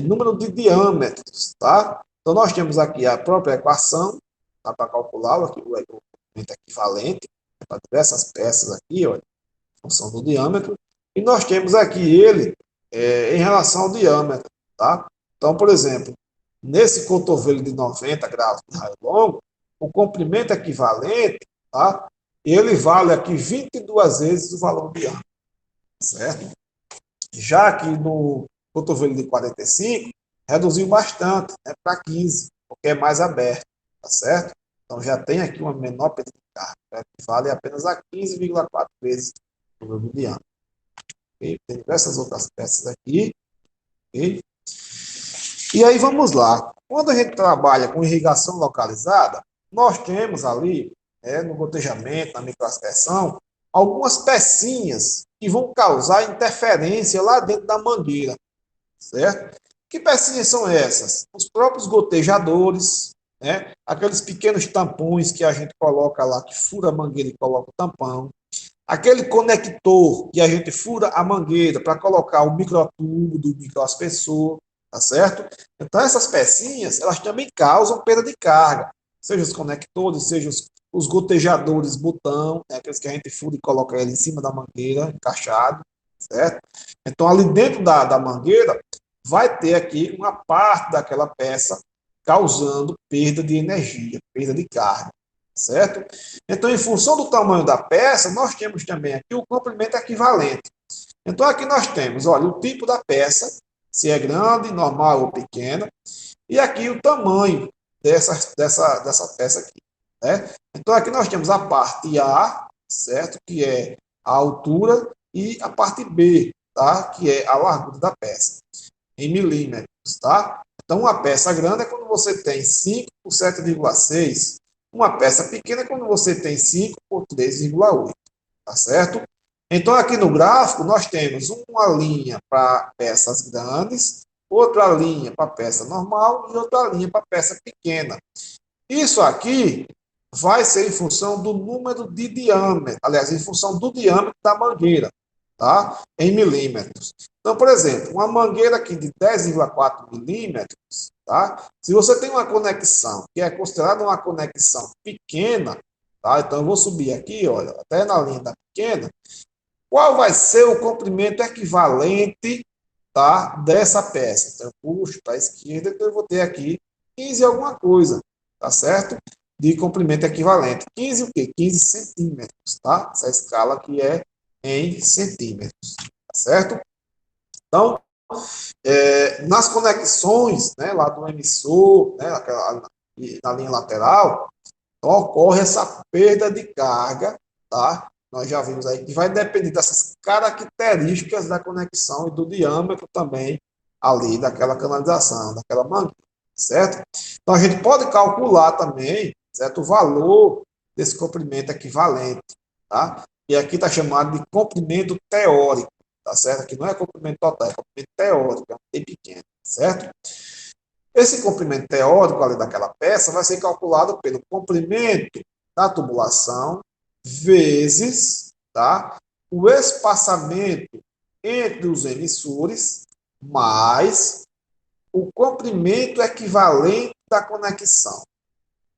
número de diâmetros, tá? Então, nós temos aqui a própria equação, tá, para calcular aqui, o comprimento equivalente para diversas peças aqui, olha, função do diâmetro, e nós temos aqui ele em relação ao diâmetro, tá? Então, por exemplo, nesse cotovelo de 90 graus de raio longo, o comprimento equivalente, tá? Ele vale aqui 22 vezes o valor do diâmetro, certo? Já aqui no cotovelo de 45, reduziu bastante, né, para 15, porque é mais aberto, tá certo? Então já tem aqui uma menor perda de carga, né, que vale apenas a 15,4 vezes o meu diâmetro. Okay? Tem diversas outras peças aqui. Okay? E aí vamos lá. Quando a gente trabalha com irrigação localizada, nós temos ali, no gotejamento, na microaspersão, algumas pecinhas que vão causar interferência lá dentro da mangueira, certo? Que pecinhas são essas? Os próprios gotejadores, né? Aqueles pequenos tampões que a gente coloca lá, que fura a mangueira e coloca o tampão. Aquele conector que a gente fura a mangueira para colocar o microtubo do microaspersor, tá certo? Então, essas pecinhas, elas também causam perda de carga, seja os conectores, seja os gotejadores botão, né, aqueles que a gente fura e coloca ele em cima da mangueira, encaixado, certo? Então, ali dentro da mangueira, vai ter aqui uma parte daquela peça causando perda de energia, perda de carga, certo? Então, em função do tamanho da peça, nós temos também aqui o comprimento equivalente. Então, aqui nós temos, olha, o tipo da peça, se é grande, normal ou pequena, e aqui o tamanho dessa peça aqui, né? Então, aqui nós temos a parte A, certo? Que é a altura, e a parte B, tá? Que é a largura da peça, em milímetros, tá? Então, uma peça grande é quando você tem 5 por 7,6. Uma peça pequena é quando você tem 5 por 3,8, tá certo? Então, aqui no gráfico, nós temos uma linha para peças grandes, outra linha para peça normal e outra linha para peça pequena. Isso aqui vai ser em função do número de diâmetro, aliás, em função do diâmetro da mangueira, tá? Em milímetros. Então, por exemplo, uma mangueira aqui de 10,4 milímetros, tá? Se você tem uma conexão que é considerada uma conexão pequena, tá? Então, eu vou subir aqui, olha, até na linha da pequena. Qual vai ser o comprimento equivalente, tá, dessa peça? Então, eu puxo para a esquerda, então eu vou ter aqui 15 alguma coisa, tá certo? De comprimento equivalente. 15 o quê? 15 centímetros, tá? Essa escala aqui é em centímetros, tá certo? Então, nas conexões, né, lá do emissor, né, na linha lateral, então, ocorre essa perda de carga, tá? Nós já vimos aí que vai depender dessas características da conexão e do diâmetro também ali daquela canalização, daquela mangueira, certo? Então, a gente pode calcular também, certo, o valor desse comprimento equivalente, tá? E aqui está chamado de comprimento teórico, tá certo? Aqui não é comprimento total, é comprimento teórico, é um T pequeno, certo? Esse comprimento teórico ali daquela peça vai ser calculado pelo comprimento da tubulação vezes, tá, o espaçamento entre os emissores mais o comprimento equivalente da conexão,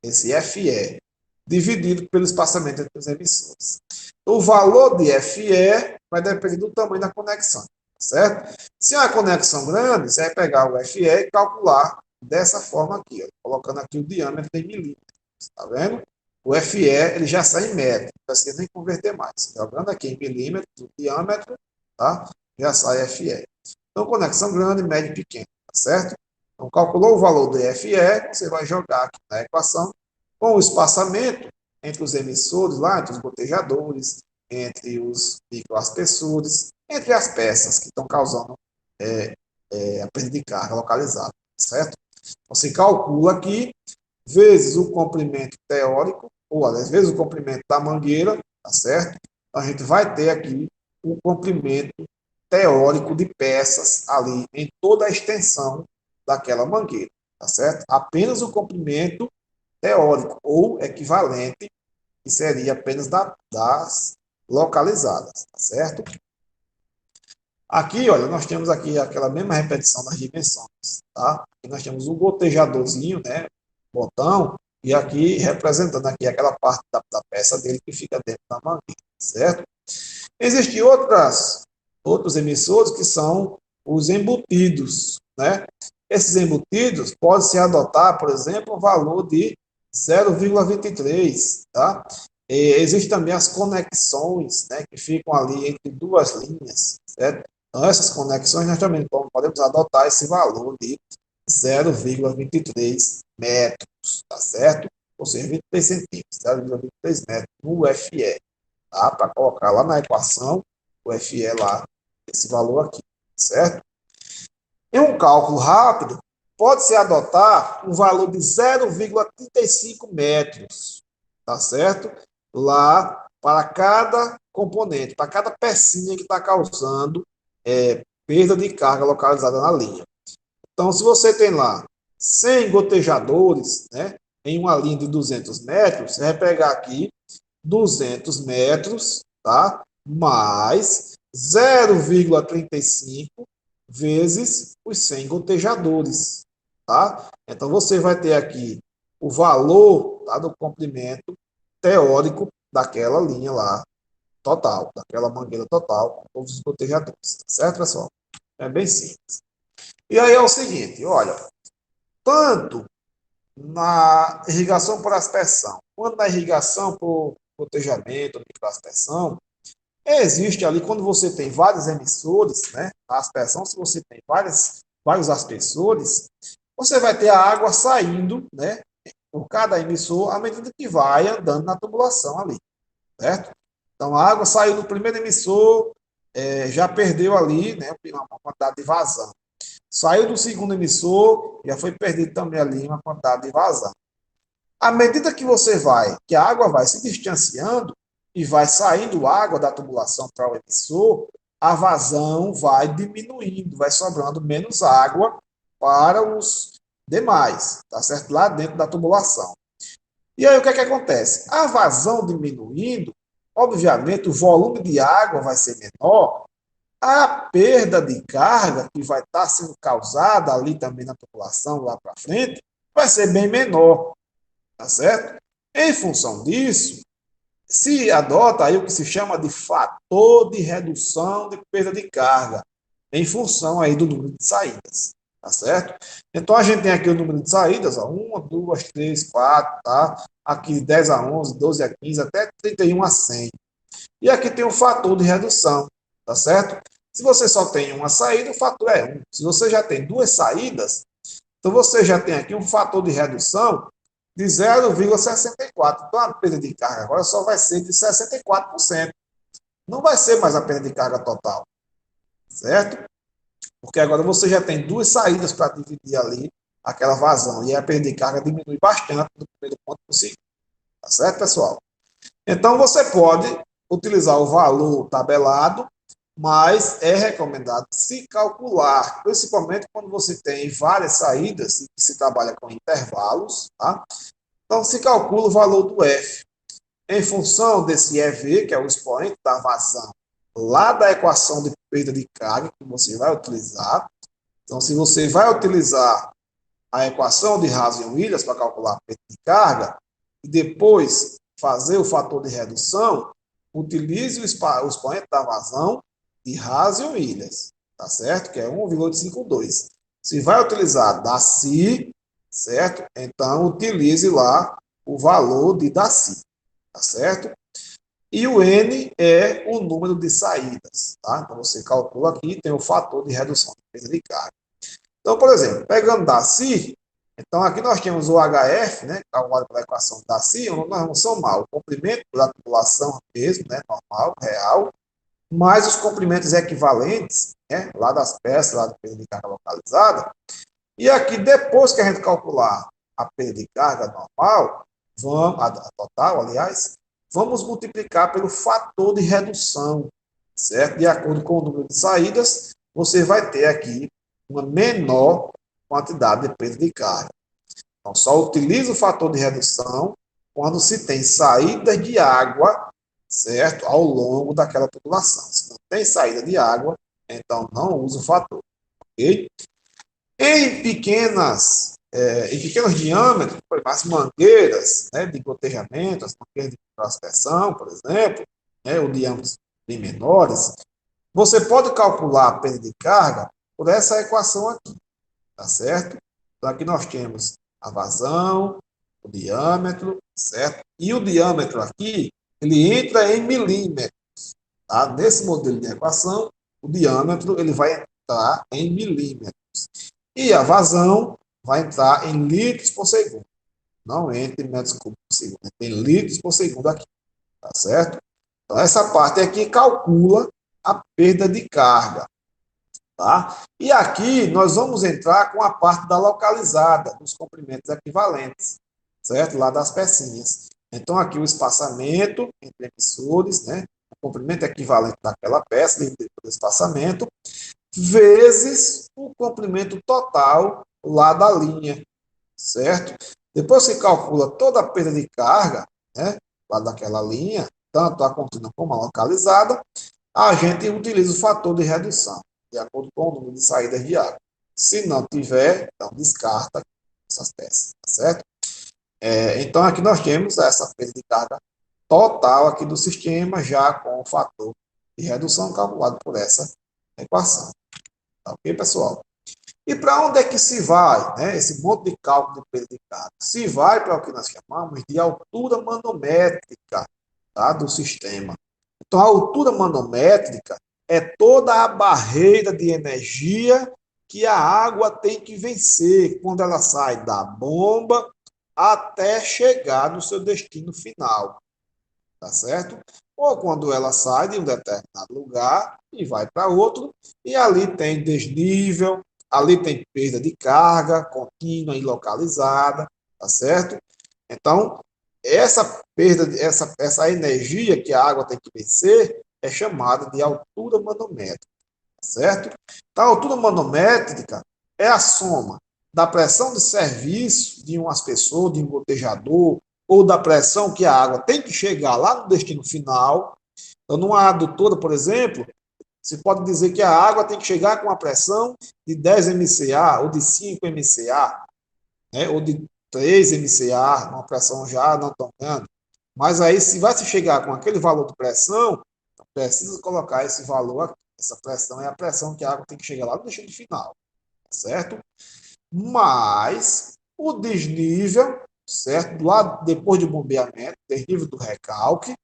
esse FE, dividido pelo espaçamento entre os emissores. O valor de FE vai depender do tamanho da conexão, certo? Se é uma conexão grande, você vai pegar o FE e calcular dessa forma aqui, ó, colocando aqui o diâmetro em milímetros, tá vendo? O FE ele já sai em metro, não precisa nem converter mais. Jogando aqui em milímetros, o diâmetro, tá? Já sai FE. Então, conexão grande, média e pequena, tá certo? Então, calculou o valor do FE, você vai jogar aqui na equação com o espaçamento entre os emissores, lá, entre os gotejadores, entre os microaspersores, entre as peças que estão causando a perda de carga localizada, certo? Você calcula aqui, vezes o comprimento teórico, ou às vezes o comprimento da mangueira, tá certo? Então, a gente vai ter aqui o comprimento teórico de peças ali em toda a extensão daquela mangueira, tá certo? Apenas o comprimento teórico ou equivalente, que seria apenas das localizadas, tá certo? Aqui, olha, nós temos aqui aquela mesma repetição das dimensões, tá? Aqui nós temos um gotejadorzinho, né? Botão, e aqui representando aqui aquela parte da peça dele que fica dentro da mangueira, certo? Existem outros emissores que são os embutidos, né? Esses embutidos podem se adotar, por exemplo, um valor de 0,23, tá? Existem também as conexões, né, que ficam ali entre duas linhas, certo? Então, essas conexões nós também podemos adotar esse valor de 0,23 metros, tá certo? Ou seja, 23 centímetros, 0,23 metros no FE, tá? Para colocar lá na equação o FE lá, esse valor aqui, certo? Em um cálculo rápido, pode-se adotar um valor de 0,35 metros, tá certo? Lá para cada componente, para cada pecinha que está causando perda de carga localizada na linha. Então, se você tem lá 100 gotejadores, né, em uma linha de 200 metros, você vai pegar aqui 200 metros, tá? Mais 0,35 vezes os 100 gotejadores, tá? Então, você vai ter aqui o valor, tá, do comprimento teórico daquela linha lá, total, daquela mangueira total, com todos os gotejadores, tá certo, pessoal? É bem simples. E aí é o seguinte, olha, tanto na irrigação por aspersão, quanto na irrigação por gotejamento, microaspersão, existe ali, quando você tem vários emissores, né, a aspersão, se você tem vários aspersores, você vai ter a água saindo, né, por cada emissor, à medida que vai andando na tubulação ali, certo? Então, a água saiu do primeiro emissor, já perdeu ali, né, uma quantidade de vazão. Saiu do segundo emissor, já foi perdido também ali uma quantidade de vazão. À medida que que a água vai se distanciando e vai saindo água da tubulação para o emissor, a vazão vai diminuindo, vai sobrando menos água para os demais, tá certo? Lá dentro da tubulação. E aí o que é que acontece? A vazão diminuindo, obviamente o volume de água vai ser menor, a perda de carga que vai estar sendo causada ali também na população lá para frente vai ser bem menor, tá certo? Em função disso, se adota aí o que se chama de fator de redução de perda de carga, em função aí do número de saídas, tá certo? Então a gente tem aqui o número de saídas, ó, 1, 2, 3, 4, tá? Aqui 10 a 11, 12 a 15, até 31 a 100. E aqui tem o fator de redução, tá certo? Se você só tem uma saída, o fator é 1. Se você já tem duas saídas, então você já tem aqui um fator de redução de 0,64. Então a perda de carga agora só vai ser de 64%. Não vai ser mais a perda de carga total, certo? Porque agora você já tem duas saídas para dividir ali aquela vazão. E a perda de carga diminui bastante do primeiro ponto para o segundo. Tá certo, pessoal? Então você pode utilizar o valor tabelado, mas é recomendado se calcular, principalmente quando você tem várias saídas e se trabalha com intervalos, tá? Então se calcula o valor do F em função desse EV, que é o expoente da vazão, lá da equação de perda de carga que você vai utilizar. Então, se você vai utilizar a equação de Hazen-Williams para calcular a perda de carga e depois fazer o fator de redução, utilize o expoente da vazão de Hazen-Williams, tá certo? Que é 1,852. Se vai utilizar Daci, certo? Então, utilize lá o valor de Daci, tá certo? E o N é o número de saídas, tá? Então, você calcula aqui, tem o fator de redução de perda de carga. Então, por exemplo, pegando Daci, então aqui nós temos o HF, né, calculado pela equação Daci, onde nós vamos somar o comprimento da tubulação mesmo, né, normal, real, mais os comprimentos equivalentes, né, lá das peças, lá do perda de carga localizada. E aqui, depois que a gente calcular a perda de carga normal, a total, aliás, vamos multiplicar pelo fator de redução, certo? De acordo com o número de saídas, você vai ter aqui uma menor quantidade de perda de carga. Então, só utiliza o fator de redução quando se tem saída de água, certo? Ao longo daquela tubulação. Se não tem saída de água, então não usa o fator, ok? Em pequenos diâmetros, as mangueiras, né, de gotejamento, as mangueiras de aspersão, por exemplo, né, ou diâmetros bem menores, você pode calcular a perda de carga por essa equação aqui, tá certo? Então, aqui nós temos a vazão, o diâmetro, certo? E o diâmetro aqui, ele entra em milímetros, tá? Nesse modelo de equação, o diâmetro, ele vai entrar em milímetros. E a vazão vai entrar em litros por segundo. Não entra em metros cúbicos por segundo, entra em litros por segundo aqui, tá certo? Então, essa parte aqui calcula a perda de carga, tá? E aqui nós vamos entrar com a parte da localizada, dos comprimentos equivalentes, certo? Lá das pecinhas. Então, aqui o espaçamento entre emissores, né? O comprimento equivalente daquela peça, dividido pelo espaçamento, vezes o comprimento total lá da linha, certo? Depois que calcula toda a perda de carga, né, lá daquela linha, tanto a contínua como a localizada, a gente utiliza o fator de redução, de acordo com o número de saídas de água. Se não tiver, então descarta essas peças, tá certo? Então, aqui nós temos essa perda de carga total aqui do sistema, já com o fator de redução calculado por essa equação. Tá ok, pessoal? E para onde é que se vai, né, esse monte de cálculo de perda de carga? Se vai para o que nós chamamos de altura manométrica, tá, do sistema. Então, a altura manométrica é toda a barreira de energia que a água tem que vencer quando ela sai da bomba até chegar no seu destino final, tá certo? Ou quando ela sai de um determinado lugar e vai para outro, e ali tem desnível, ali tem perda de carga contínua e localizada, tá certo? Então, essa perda, essa energia que a água tem que vencer é chamada de altura manométrica, tá certo? Então, a altura manométrica é a soma da pressão de serviço de um aspersor, de um gotejador, ou da pressão que a água tem que chegar lá no destino final. Então, numa adutora, por exemplo, se pode dizer que a água tem que chegar com uma pressão de 10 MCA ou de 5 MCA, né? Ou de 3 MCA, uma pressão já não tão grande. Mas aí, se vai se chegar com aquele valor de pressão, precisa colocar esse valor aqui. Essa pressão é a pressão que a água tem que chegar lá no destino final, certo? Mas o desnível, certo? Lá depois do bombeamento, desnível do recalque,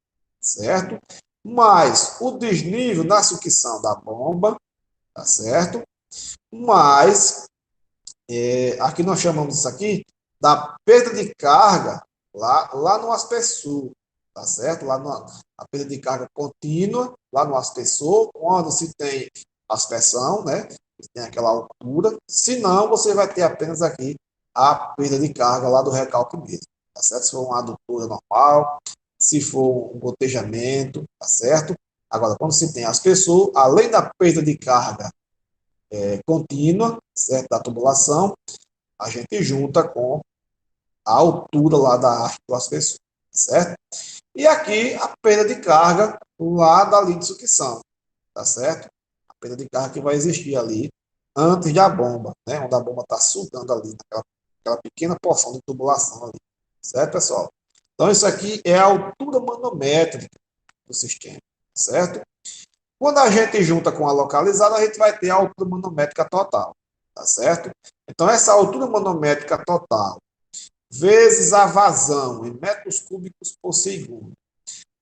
certo? Mais o desnível na sucção da bomba, tá certo? Mais, aqui nós chamamos isso aqui da perda de carga lá no aspersor, tá certo? A perda de carga contínua lá no aspersor, quando se tem aspersão, né? Tem aquela altura. Se não, você vai ter apenas aqui a perda de carga lá do recalque mesmo, tá certo? Se for uma adutora normal, se for um gotejamento, tá certo? Agora, quando se tem aspersor, além da perda de carga contínua, certo? Da tubulação, a gente junta com a altura lá da haste do aspersor, certo? E aqui a perda de carga lá da linha de sucção, tá certo? A perda de carga que vai existir ali antes da bomba, né? Onde a bomba está sugando ali, naquela pequena porção de tubulação ali, certo, pessoal? Então, isso aqui é a altura manométrica do sistema, certo? Quando a gente junta com a localizada, a gente vai ter a altura manométrica total, tá certo? Então, essa altura manométrica total vezes a vazão em metros cúbicos por segundo,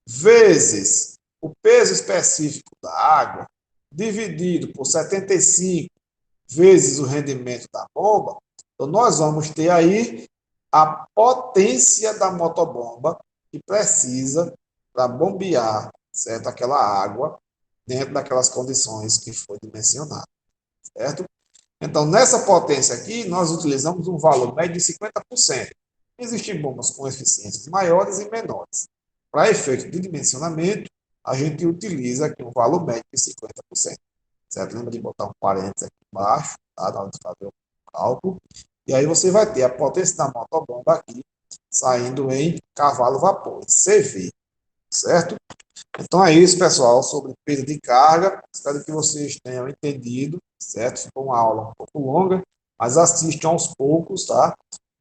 vezes o peso específico da água, dividido por 75 vezes o rendimento da bomba, então nós vamos ter aí a potência da motobomba que precisa para bombear, certo? Aquela água dentro daquelas condições que foi dimensionado, certo? Então, nessa potência aqui, nós utilizamos um valor médio de 50%. Existem bombas com eficiências maiores e menores. Para efeito de dimensionamento, a gente utiliza aqui um valor médio de 50%. Certo? Lembra de botar um parênteses aqui embaixo, tá? Na hora de fazer o cálculo. E aí você vai ter a potência da motobomba aqui, saindo em cavalo-vapor, CV, certo? Então é isso, pessoal, sobre perda de carga. Espero que vocês tenham entendido, certo? Ficou uma aula um pouco longa, mas assistam aos poucos, tá?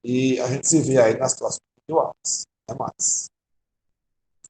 E a gente se vê aí nas próximas aulas. Até mais.